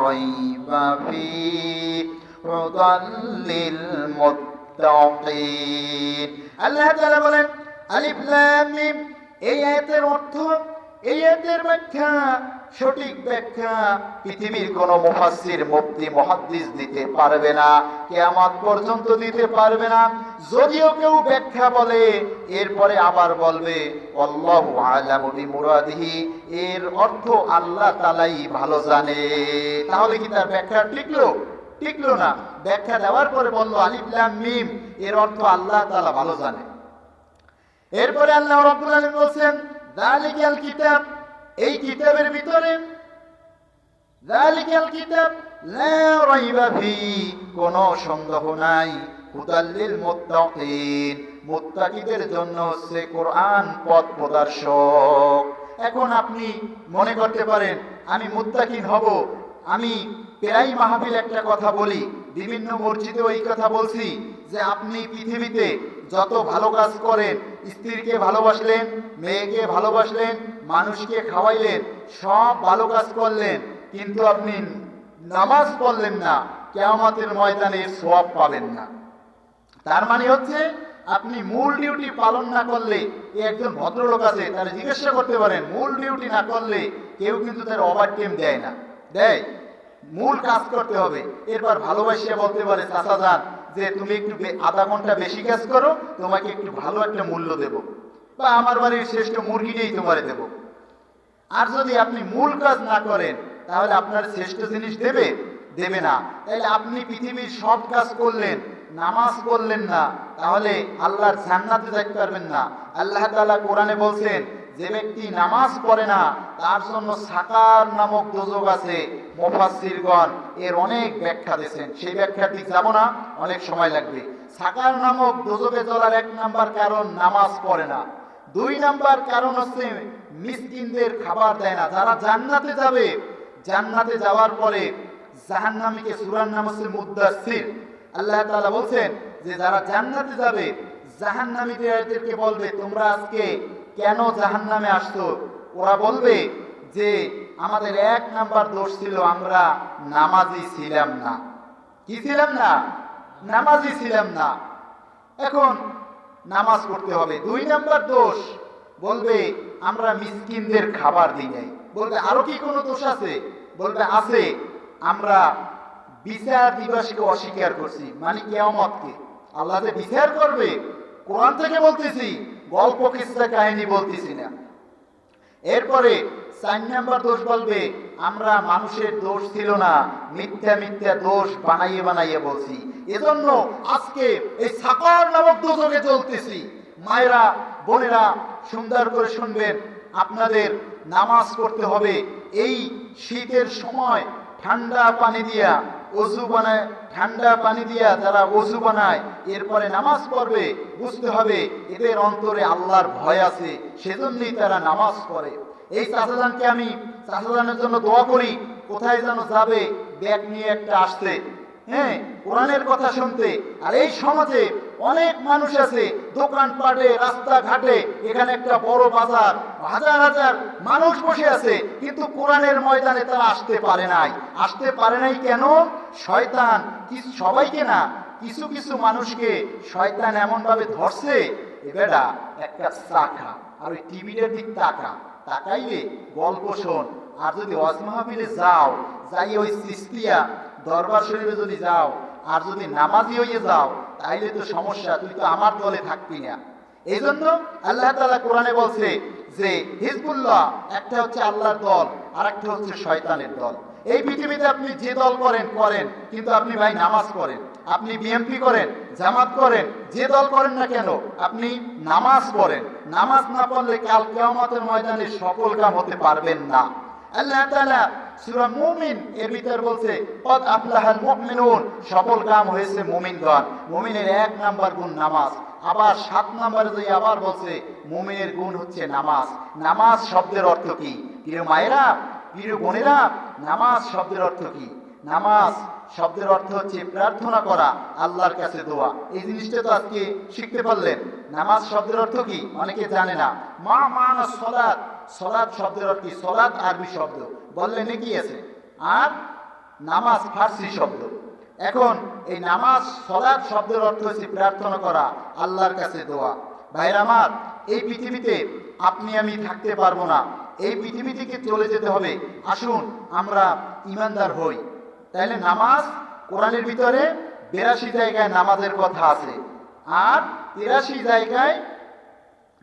রাইবা ফীহি হুদাল লিল মুত্তাকিন। আল্লাহ তাআলা বলেন আলিফ লাম মিম। এই আয়াতের অর্থ, এই আয়াতের ব্যাখ্যা, সঠিক ব্যাখ্যা পৃথিবীর কোন মুফাসসির, মুফতি, মুহাদ্দিস দিতে পারবে না, কিয়ামত পর্যন্ত দিতে পারবে না। যদিও কেউ ব্যাখ্যা বলে, এরপরে আবার বলবে আল্লাহু আ'লামু বিমুরাদিহি, এর অর্থ আল্লাহ তাআলাই ভালো জানে। তাহলে কি তার ব্যাখ্যা টিকলো না? ব্যাখ্যা দেওয়ার পরে বলল আলিফ লাম মিম, এর অর্থ আল্লাহ তাআলা ভালো জানে। এরপরে আল্লাহ রাব্বুল আলামিন বলেন যালিকাল কিতাব, এই কিতাবের ভিতরে, যালিকাল কিতাব লা রাইবা ফীহি, কোনো সন্দেহ নাই, হুদাল লিল মুত্তাকিন, মুত্তাকিদের জন্য হচ্ছে কোরআন পথ প্রদর্শক। এখন আপনি মনে করতে পারেন আমি মুত্তাকিন হব। আমি প্রায় মাহফিল একটা কথা বলি, বিভিন্ন মসজিদেও এই কথা বলছি, যে আপনি পৃথিবীতে যত ভালো কাজ করেন, স্ত্রীকে ভালোবাসলেন, মেয়েকে ভালোবাসলেন, মানুষকে খাওয়াইলেন, সব ভালো কাজ করলেন, কিন্তু আপনি নামাজ পড়লেন না, কিয়ামতের ময়দানে সওয়াব পাবেন না। তার মানে হচ্ছে আপনি মূল ডিউটি পালন না করলে, একজন ভদ্রলোক আছে, তার জিজ্ঞাসা করতে পারেন, মূল ডিউটি না করলে কেউ কিন্তু তার ওভারটাইম দেয় না, দেয়। মূল কাজ করতে হবে। এরপর ভালোবাসিয়া বলতে পারে চাচা যান যে তুমি একটু আধা ঘন্টা বেশি কাজ করো, তোমাকে একটু ভালো একটা মূল্য দেব, বা আমার বাড়ির শ্রেষ্ঠ মুরগিটাই তোমারে দেব। আর যদি আপনি মূল কাজ না করেন, তাহলে আপনার শ্রেষ্ঠ জিনিস দেবে? দেবে না। তাহলে আপনি পৃথিবীর সব কাজ করলেন, নামাজ পড়লেন না, তাহলে আল্লাহর জান্নাতে যাইতে পারবেন না। আল্লাহ তাআলা কোরআনে বলছেন, যে ব্যক্তি নামাজ পড়ে না তার জন্য সাকার নামক দোজখ আছে। মুফাসসিরগণ এর অনেক ব্যাখ্যা দিয়েছেন, সেই ব্যাখ্যার দিক যাব না, অনেক সময় লাগবে। সাকার নামক দোজখে চলার 1 নাম্বার কারণ নামাজ পড়ে না। 2 নাম্বার কারণ হচ্ছে মিসকিনদের খাবার দেয় না। যারা জান্নাতে যাবে, জান্নাতে যাওয়ার পরে জাহান্নামীকে, সূরার নাম হচ্ছে মুদ্দাসসির, আল্লাহ তাআলা বলছেন যে যারা জান্নাতে যাবে জাহান্নামীদেরকে বলবে, তোমরা আজকে কেন জাহান্নামে আসছো? ওরা বলবে যে আমাদের 1 নাম্বার দোষ ছিল, আমরা নামাজি ছিলাম না। কি ছিলাম না? নামাজি ছিলাম না। এখন নামাজ পড়তে হবে। 2 নাম্বার দোষ বলবে আমরা মিসকিনদের খাবার দিই নাই। বলবে আরো কি কোনো দোষ আছে? বলবে আছে, আমরা বিচার দিবসকে অস্বীকার করছি, মানে কিয়ামতকে। আল্লাহ যে বিচার করবে, কোরআন থেকে বলতেছি, গল্প কিসসা কাহিনী বলতেছি না। এরপরে 4 নাম্বার দোষ বলবে আমরা মানুষের দোষ ছিল না, মিথ্যা মিথ্যা দোষ বানাইয়ে বানাইয়ে বলছি, এজন্য আজকে এই সাকার নামক দোজখে চলতেছি। মায়েরা, বোনেরা, সুন্দর করে শুনবেন, আপনাদের নামাজ পড়তে হবে। এই শীতের সময় ঠান্ডা পানি দিয়া ওযু বানায়, ঠান্ডা পানি দিয়া যারা ওযু বানায় এরপরে নামাজ পড়বে, বুঝতে হবে এদের অন্তরে আল্লাহর ভয় আছে, সেজন্যই তারা নামাজ পড়ে। এই চাচাজানকে আমি চাচাজানের জন্য দোয়া করি, কোথায় যেন যাবে, ব্যাগ নিয়ে একটা আসছে, হ্যাঁ, কোরআনের কথা শুনতে। আর এই সমাজে অনেক মানুষ আছে, দোকানপাটে, রাস্তাঘাটে, এখানে একটা বড় বাজার, হাজার হাজার মানুষ বসে আছে, কিন্তু কোরআনের ময়দানে তারা আসতে পারে নাই। আসতে পারে নাই কেন? শয়তান সবাইকে না, কিছু কিছু মানুষকে শয়তান এমন ভাবে ধরছে, বেটা এক কাপ চা খা আর ওই টিভিটার দিক তাকা, তাকাইলে গল্প শোন। আর যদি ওয়াজ মাহফিলে যাও, যাই ওই চিস্তিয়া দরবার শরীফে যদি যাও, আর যদি নামাজি হয়ে যাও, তাইলে তো সমস্যা, তুই তো আমার দলে থাকবি না। এই জন্য আল্লাহ তাআলা কোরআনে বলছে যে হিজবুল্লাহ, একটা হচ্ছে আল্লাহর দল, আর একটা হচ্ছে শয়তানের দল। এই পৃথিবীতে আপনি যে দল করেন করেন, কিন্তু আপনি ভাই নামাজ পড়েন, আপনি বিএনপি করেন, জামাত করেন, যে দল করেন না কেন, আপনি নামাজ পড়েন। নামাজ না পড়লে কাল কিয়ামতের ময়দানে সফল কাম হতে পারবেন না। আল্লাহ তাআলা সূরা মুমিন এর ভিতর বলছে, কদ আফলাহাল মুমিনুন, সফল কাম হয়েছে মুমিনগণ। মুমিনের 1 নাম্বার গুণ নামাজ। আবার 7 নম্বরে যে আবার বলছে মুমিনের গুণ হচ্ছে নামাজ। নামাজ শব্দের অর্থ কি? প্রিয় মায়েরা, প্রিয় বোনেরা, নামাজ শব্দের অর্থ কি? নামাজ শব্দের অর্থ হচ্ছে প্রার্থনা করা, আল্লাহর কাছে দোয়া। এই জিনিসটা তো আজকে শিখতে পারলেন। নামাজ শব্দের অর্থ কি অনেকে জানে না। মা মানা সলাত, সলাত শব্দের অর্থ কি? সলাত আরবি শব্দ, বললে নাকি আছে, আর নামাজ ফার্সি শব্দ। এখন এই নামাজ সলাত শব্দের অর্থ হচ্ছে প্রার্থনা করা, আল্লাহর কাছে দোয়া। ভাইরা আমার, এই পৃথিবীতে আপনি আমি থাকতে পারবো না, এই পৃথিবী থেকে চলে যেতে হবে। আসুন আমরা ইমানদার হই। তাইলে নামাজ, কোরআনের ভিতরে 82 জায়গায় নামাজের কথা আছে, আর 83 জায়গায়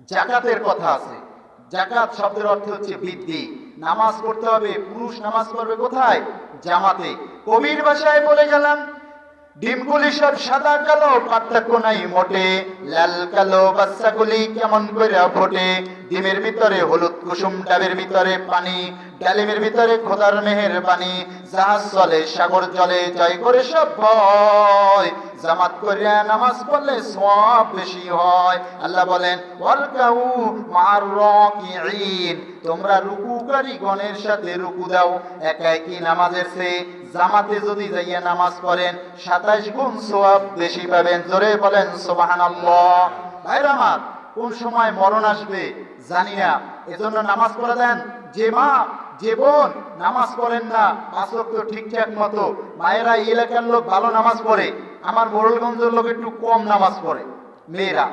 জাকাতের কথা আছে। জাকাত শব্দের অর্থ হচ্ছে বৃদ্ধি। নামাজ পড়তে হবে, পুরুষ নামাজ পড়বে কোথায়? জামাতে। কবির ভাষায় বলে গেলাম, ডিমগুলি সব সাদা কালো, পার্থক্য নাই মোটে, লাল কালো বাচ্চাগুলি কেমন করে ফোটে। ডিমের ভিতরে হলুদ কুসুম, ডাবের ভিতরে পানি, ডালিমের ভিতরে খোদার মেহেরবানি। জাহাজ চলে সাগর জলে, জয় করে সব ভয়, জামাত করিয়া নামাজ পড়লে সওয়াব বেশি হয়। আল্লাহ বলেন, ওয়ারকাউ মা'আর রাকিঈন, তোমরা রুকুকারী গণের সাথে রুকু দাও। একাই কি নামাজের চেয়ে জামাতে যদি যাইয়া নামাজ পড়েন 27 গুণ সওয়াব বেশি পাবেন। জোরে বলেন সুবহানাল্লাহ। ভাইরা আমার, কোন সময় মরণ আসবে জানি না, এজন্য নামাজ পড়া দেন। যে মা, যে বোন নামাজ পড়েন না 5 ওয়াক্ত ঠিকঠাক মতো, মায়েরা এই এলাকার লোক ভালো নামাজ পড়ে, আমার মোড়লগঞ্জের লোক একটু কম নামাজ পড়ে, মেয়েরা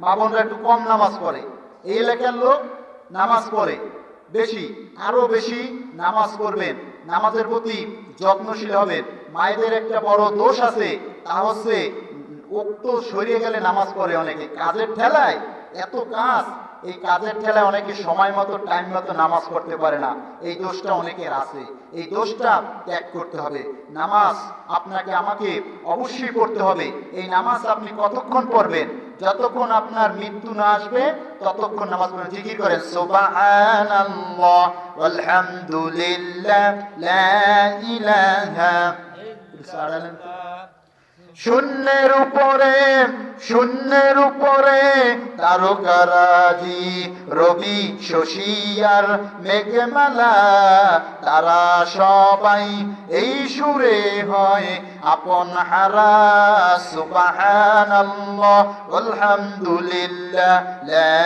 মা বোনরা একটু কম নামাজ পড়ে, এই এলাকার লোক নামাজ পড়ে বেশি। আরো বেশি নামাজ পড়বেন, নামাজের প্রতি যত্নশীল হবেন। মায়েদের একটা বড় দোষ আছে, তা হচ্ছে ওক্ত সরিয়ে গেলে নামাজ পড়ে অনেকে, কাজের ঠেলায় এত কাজ, এই কাজের ঠেলায় অনেকে সময় মতো টাইম মতো নামাজ পড়তে পারে না, এই দোষটা অনেকের আছে। এই দোষটা ত্যাগ করতে হবে। নামাজ আপনাকে আমাকে অবশ্যই পড়তে হবে। এই নামাজ আপনি কতক্ষণ পড়বেন? যতক্ষণ আপনার মৃত্যু না আসবে ততক্ষণ নামাজ পড়বেন। জিকির করেন সুবহানাল্লাহ ওয়ালহামদুলিল্লাহ লা ইলাহা ইল্লাল্লাহ। শূন্যের উপরে তারকারাজি, রবি শশী আর মেঘমালা, তারা সবাই এই সুরে হয় আপন হারা। সুবহানাল্লাহ আলহামদুলিল্লাহ লা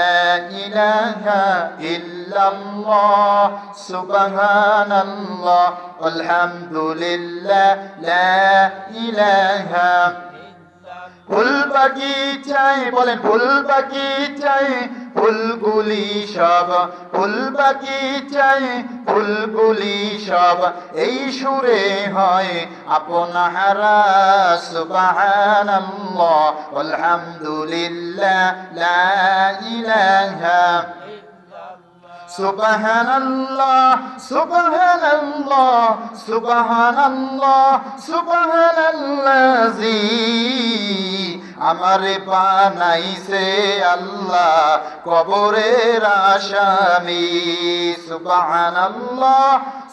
ইলাহা ইল্লাল্লাহ, সুবহানাল্লাহ আলহামদুলিল্লাহ লা ইলাহা। ফুল বাগিচায় বলেন, ফুল বাগিচায় ফুলগুলি সব, ফুল বাগিচায় ফুলগুলি সব এই সুরে হয় আপন হারা। সুবহানাল্লাহ আলহামদুলিল্লাহ লা ইলাহা। সুবহানাল্লাহ সুবহানাল্লাহ সুবহানাল্লাহ সুবহানাল্লাযী আমারে বানাইছে আল্লাহ কবরের আসামি। সুবহানাল্লাহ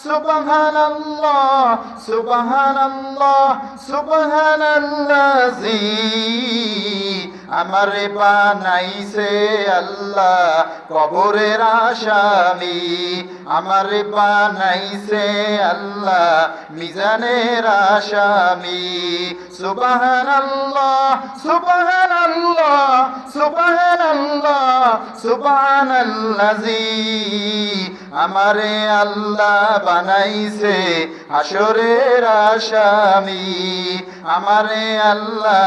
সুবহানাল্লাহ সুবহানাল্লাহ সুবহানাল্লাযী আমারে বানাইছে আল্লাহ কবরের আসামি। আমারে বানাইছে আল্লাহ মিজানের আসামি। সুবহানাল্লাহ সুবহানাল্লাহ সুবহানাল্লাহ সুবহানাল্লাযী আমারে আল্লাহ বানাইছে হাসরের আসামি। আমারে আল্লাহ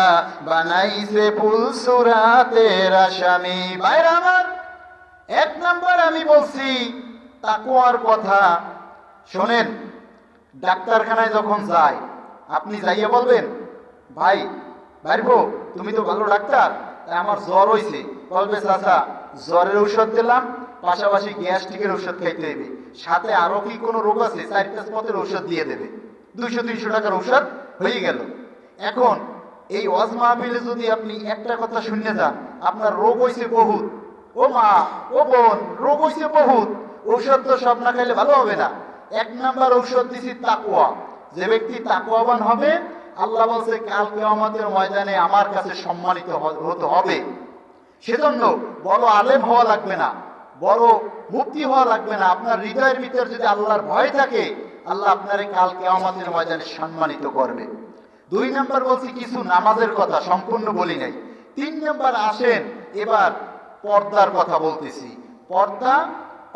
বানাইছে পুলসুরাতের আসামি। ভাইরা আমার, এক নাম্বার আমি বলছি তাকওয়ার কথা। শোনেন, ডাক্তারখানায় যখন যায় আপনি যাইয়া বলবেন, ভাই বাইরবো তুমি তো ভালো ডাক্তার, তাই আমার জ্বর হইছে। বলবে চাচা জ্বরের ঔষধ দিলাম, পাশাপাশি গ্যাস্ট্রিকের ঔষধ খাইতে হবে, সাথে আরো কি কোনো রোগ আছে 4-5 পথের ঔষধ দিয়ে দেবে। 200-300 টাকার ঔষধ হয়ে গেল। এখন এই ওয়াজ মাহফিলে যদি আপনি একটা কথা শুনে যান, আপনার রোগ হইছে বহুত, ও মা ও বোন রোগ হইছে বহুত, ঔষধ তো সব না খাইলে ভালো হবে না। এক নাম্বার ঔষধ দিছি তাকওয়া। যে ব্যক্তি তাকওয়াবান হবে, আল্লাহ বলছে কাল কিয়ামতের ময়দানে আমার কাছে সম্মানিত হতে হবে। সেজন্য বড় আলেম হওয়া লাগবে না, বড় মুফতি হওয়া লাগবে না। আপনার হৃদয়ের ভিতর যদি আল্লাহর ভয় থাকে, আল্লাহ আপনারে কাল কিয়ামতের ময়দানে সম্মানিত করবে। 2 নাম্বার বলছি কিছু নামাজের কথা, সম্পূর্ণ বলি নাই। 3 নাম্বার আসেন এবার পর্দার কথা বলতেছি। পর্দা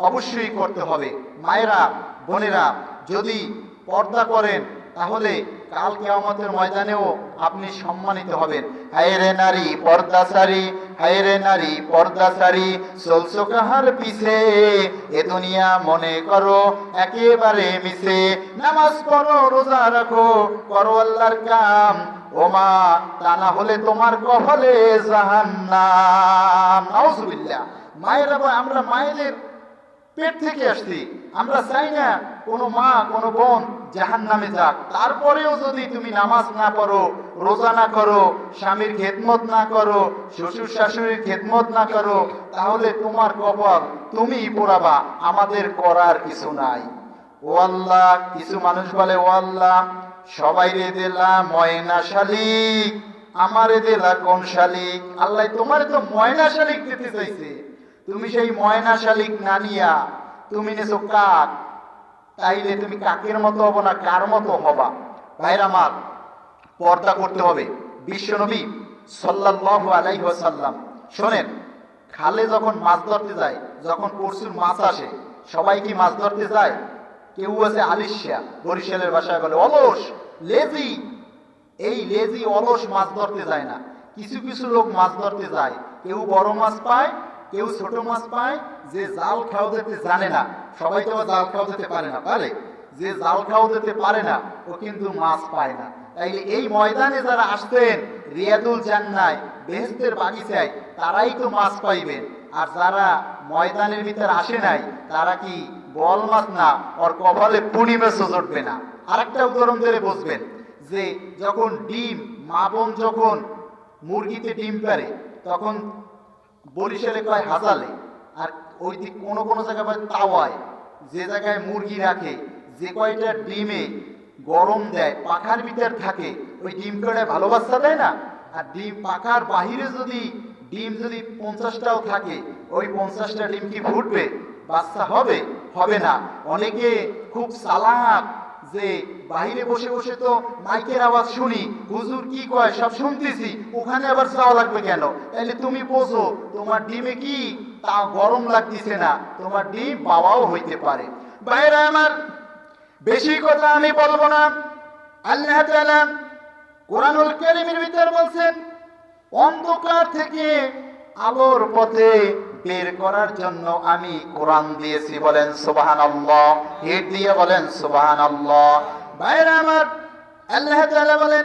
অবশ্যই করতে হবে। মায়েরা বোনেরা যদি পর্দা করেন তাহলে কাল কিয়ামতের ময়দানেও আপনি সম্মানিত হবেন। হায়রে নারী পর্দাসারি, হায়রে নারী পর্দাসারি, চলছো কাহার পিছে, এ দুনিয়া মনে করো একেবারে মিছে। নামাজ পড়ো রোজা রাখো করো আল্লাহর কাম, ও মা তা না হলে তোমার কপালে জাহান্নাম। নাউজুবিল্লাহ। মায়েরা, আমরা মায়েদের পেট থেকে আসছি, আমরা চাই না কোনো মা কোনো বোন জাহান্নামে যাক। তারপরেও যদি তুমি নামাজ না পড়ো, রোজা না করো, স্বামীর খেদমত না করো, শ্বশুর শাশুড়ির খেদমত না করো, তাহলে তোমার কপাল তুমিই পোড়াবা, আমাদের করার কিছু নাই। ও আল্লাহ, কিছু মানুষ বলে ও আল্লাহ সবাই রে দিলা ময়না শালিক, আমারে দিলা কোন শালিক? আল্লাহ তোমারে তো ময়না শালিক দিতে চাইছে, তুমি সেই ময়না শালিক না নিয়া তুমি নেছো কাক। তাইলে তুমি কাকের মতো হবো না কার মতো হবা? ভাইরা আমার, পর্দা করতে হবে। বিশ্বনবী সাল্লাল্লাহু আলাইহি ওয়াসাল্লাম, শোনেন, খালে যখন মাছ ধরতে যায়, যখন প্রচুর মাছ আসে, সবাই কি মাছ ধরতে যায়? কেউ আছে আলিশা, বরিশালের ভাষায় বলে অলস, লেজি। এই লেজি অলস মাছ ধরতে যায় না। কিছু কিছু লোক মাছ ধরতে যায়, কেউ বড় মাছ পায়, কেউ ছোট মাছ পায়। যে জাল খাওয়া দিতে জানে না, সবাই তো জাল খাওয়া দিতে পারে না, পারে? যে জাল খাওয়া দিতে পারে না ও কিন্তু মাছ পায় না। তাইলে এই ময়দানে যারা আসতেন রিয়াদুল জান্নায়, বেহেশতের বাগিচায়, তারাই তো মাছ পাইবেন। আর যারা ময়দানের ভিতরে আসে নাই তারা কি বল মাছ না, ওর কপালে পুনি মেসও জুটবে না। আরেকটা উদাহরণ দিলে বুঝবেন যে যখন ডিম মা বোন যখন মুরগিতে ডিম পারে তখন বরিশালে কয় হাজালে, আর ওই দিক কোনো কোনো জায়গায় বলে তাওয়ায়, যে জায়গায় মুরগি রাখে যে কয়টা ডিমে গরম দেয় পাখার ভিতর থাকে ওই ডিম কয়টা ভালো বাচ্চা দেয় না। আর ডিম পাখার বাহিরে যদি ডিম যদি 50টাও থাকে ওই 50টা ডিম কি ফুটবে? বাচ্চা হবে? হবে না। অনেকে খুব চালাক যে বাইরে বসে বসে তো মাইকের আওয়াজ শুনি, হুজুর কি কয় সব শুনতেছি, ওখানে আবার যাওয়া লাগবে কেন? তাহলে তুমি বোঝো তোমার ডিমে কি তা গরম লাগতেছে না, তোমার ডিম বাবাও হইতে পারে। বাইরে আমার বেশি কথা আমি বলবো না। আল্লাহ তাআলা কোরআনুল কারীমের ভিতর বলছেন অন্ধকার থেকে আলোর পথে বের করার জন্য আমি কোরআন দিয়েছি, বলেন সুবহানাল্লাহ। হিট দিয়ে বলেন সুবহানাল্লাহ। ভাইরা আমার, আল্লাহ তাআলা বলেন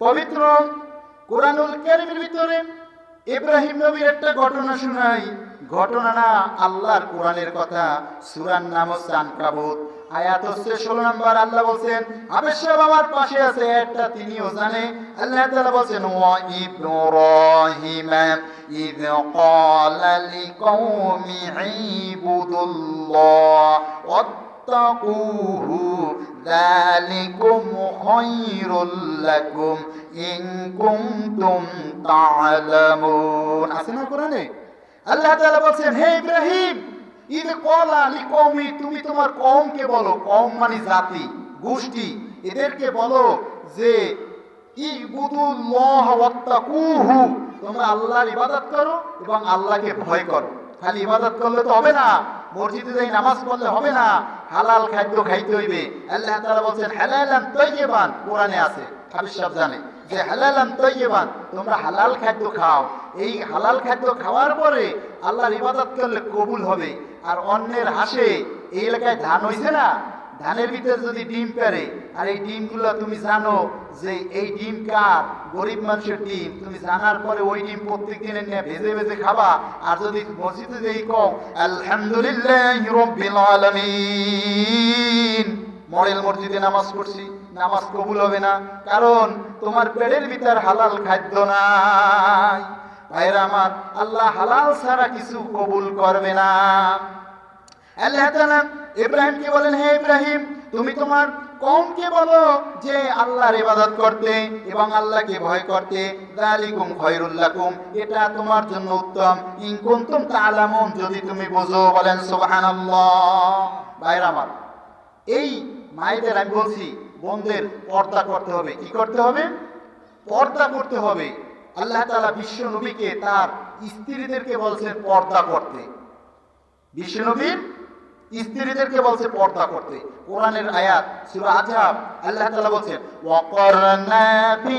পবিত্র কোরআনুল কারীমের ভিতরে ইব্রাহিম নবীর একটা ঘটনা শোনাই। ঘটনা না আল্লাহর কোরআনের কথা। সূরার নাম হচ্ছে আনকাবুত, আয়াত হচ্ছে 16 নম্বর। আল্লাহ বলছেন আবে সব আমার পাশে আছে, একটা তিনিও জানে। আল্লাহ তাআলা বলছেন ওয়া ইব্রাহিম ইয ক্বালা লিকওমি ইবুদুল্লাহ ওয়াত্তাকুহু যালিকুম খায়রুল লাকুম ইন কুনতুম তা'লামুন। আছে না কোরআনে? আল্লাহ তাআলা বলছেন হে ইব্রাহিম ইদ ক্বালা লিকওমি, তুমি তোমার কওমকে বলো, কওম মানে জাতি গোষ্ঠী, এদেরকে বলো যে ইবুদুল্লাহ ওয়াত্তাকুহু, তোমরা আল্লাহর ইবাদত করো এবং আল্লাহকে ভয় করো। খালি ইবাদত করলে তো হবে না, মসজিদে যাই নামাজ পড়লে হবে না, হালাল খাদ্য খাইতে হইবে। আল্লাহ তাআলা বলছেন হালালান তাইয়িবান, কোরআনে আছে, হাফেজ সাহেব জানে যে হালালান তাইয়িবান, তোমরা হালাল খাদ্য খাও। এই হালাল খাদ্য খাওয়ার পরে আল্লাহর ইবাদত করলে কবুল হবে। আর অন্যের হাসে এই এলাকায় ধান হইছে না, ধানের ভিতরে যদি ডিম পারে, আর এই ডিমগুলো তুমি জানো যে এই ডিম কার, গরিব মানুষের ডিম, তুমি জানার পরে ওই ডিম প্রত্যেক দিনের নিয়ে ভেজে ভেজে খাবা। আর যদি মসজিদে যেই কও আলহামদুলিল্লাহি রাব্বিল আলামিন, মডেল মসজিদে নামাজ পড়ছি, নামাজ কবুল হবে না, কারণ তোমার পেটের ভিতর হালাল খাদ্য নাই। ভাইরা আমার, আল্লাহ হালাল ছাড়া কিছু কবুল করবে না। আল্লাহ তাআলা ইব্রাহিমকে বলেন হে ইব্রাহিম তুমি তোমার কওমকে বলো যে আল্লাহর ইবাদত করতে এবং আল্লাহকে ভয় করতে, যালিকুম খায়রুল লাকুম, এটা তোমার জন্য উত্তম, ইন কুনতুম তা'লামুন, যদি তুমি বুঝো, বলেন সুবহানাল্লাহ। ভাইরা আমার, এই মায়েদের আমি বলছি বোনদের পর্দা করতে হবে। কি করতে হবে? পর্দা করতে হবে। আল্লাহ তাআলা বিশ্ব নবীকে তার স্ত্রীদেরকে বলছেন পর্দা করতে, বিশ্ব নবীর স্ত্রীদেরকে বলছে পর্দা করতে। কোরআনের আয়াত সূরা আহজাব, আল্লাহ তাআলা বলছেন ওয়াকারনা ফি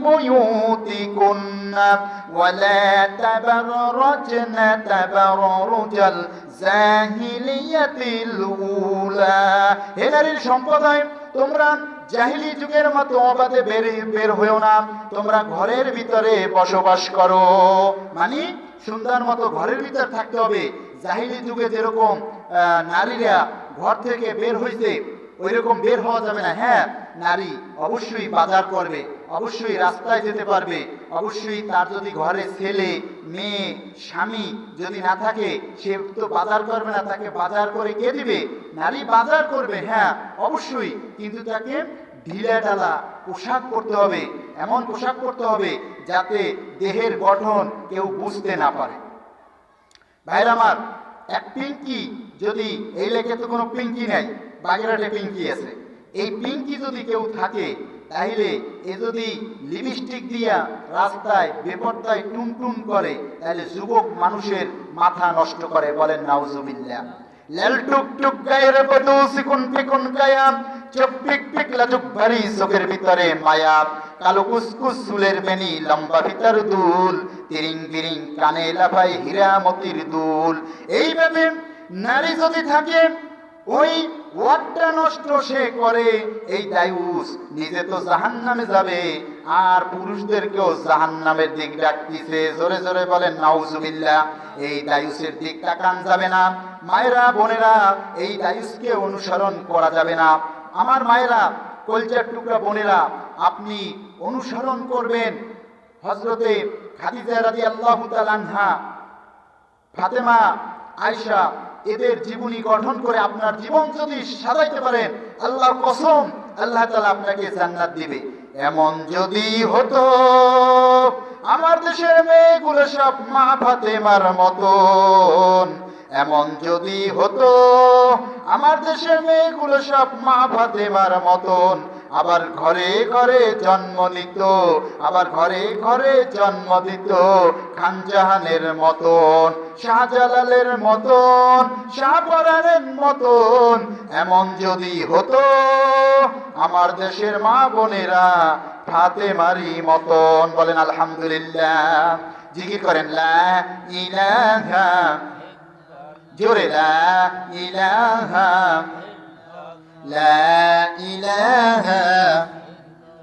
বুয়ুতিকুন্না ওয়ালা তাবাররাজনা তাবাররুজাল জাহিলিয়াতিল উলা, হে নারীর সম্প্রদায়, তোমরা জাহিলি যুগের মতো অবাধে বের হয়েও না, তোমরা ঘরের ভিতরে বসবাস করো। মানে সুন্দর মতো ঘরের ভিতর থাকতে হবে। জাহিলি যুগে যেরকম নারীরা ঘর থেকে বের হইছে ওই রকম বের হওয়া যাবে না। হ্যাঁ, নারী অবশ্যই বাজার করবে, অবশ্যই রাস্তায় যেতে পারবে, অবশ্যই তার যদি ঘরে ছেলে মেয়ে স্বামী যদি না থাকে সে তো বাজার করবে না, তাকে বাজার করে কে দিবে? নারী বাজার করবে, হ্যাঁ অবশ্যই, কিন্তু তাকে ঢিলা ঢালা পোশাক পরতে হবে, এমন পোশাক পরতে হবে যাতে দেহের গঠন কেউ বুঝতে না পারে। ভাইরা আমার, এক পিঙ্কি যদি, এই লেখে তো কোনো পিঙ্কি নাই, বাগেরহাটে পিঙ্কি আছে, এই পিঙ্কি যদি কেউ থাকে তাহলে এ যদি লিপস্টিক দিয়া রাস্তায় বেপরদায় টুনটুন করে তাহলে যুবক মানুষের মাথা নষ্ট করে, বলেন নাউজুবিল্লাহ। লাল টুক টুক গায়ের বধু সিকুন পিকুন কায়া, চোখ পিক পিক লাজুক ভারী চোখের ভিতরে মায়া, কালো কুসকুস চুলের বেনি লম্বা ভিতর দুল, তিরিং বিরিং কানে লাফাই হীরা মতির দুল। এইভাবে নারী যদি থাকে ওই ওয়াটটা নষ্ট সে করে, এই দায়ুস নিজে তো জাহান্নামে যাবে আর পুরুষদেরকেও জাহান্নামের দিক ডাকতেছে। জোরে জোরে বলেন নাউজুবিল্লাহ। এই দায়ুসের দিক তাকান যাবে না। মায়েরা বোনেরা, এই দায়ুসকে অনুসরণ করা যাবে না। আমার মায়েরা, কলজার টুকরা বোনেরা, আপনি অনুসরণ করবেন হযরতে খাদিজা রাদিয়াল্লাহু তাআলা আনহা, ফাতেমা, আয়েশা, এদের জীবনী গঠন করে আপনার জীবন যদি সাজাইতে পারেন, আল্লাহর কসম আল্লাহ তাআলা আপনাকে জান্নাত দিবে। এমন যদি হতো আমার দেশের মেয়েগুলো সব মা ফাতেমার মতন, এমন যদি হতো আমার দেশের মেয়েগুলো সব মা ফাতেমার মতন, আবার ঘরে ঘরে জন্ম নিত, আবার ঘরে ঘরে জন্ম দিত খানজাহানের মতন, শাহজালালের মতন, শাহপরানের মতন, এমন যদি হতো আমার দেশের মা বোনেরা ফাতেমারই মতন। বলেন আলহামদুলিল্লাহ। জিকির করেন লা ইলাহা, জোরে লা ইলাহা, লা ইলাহা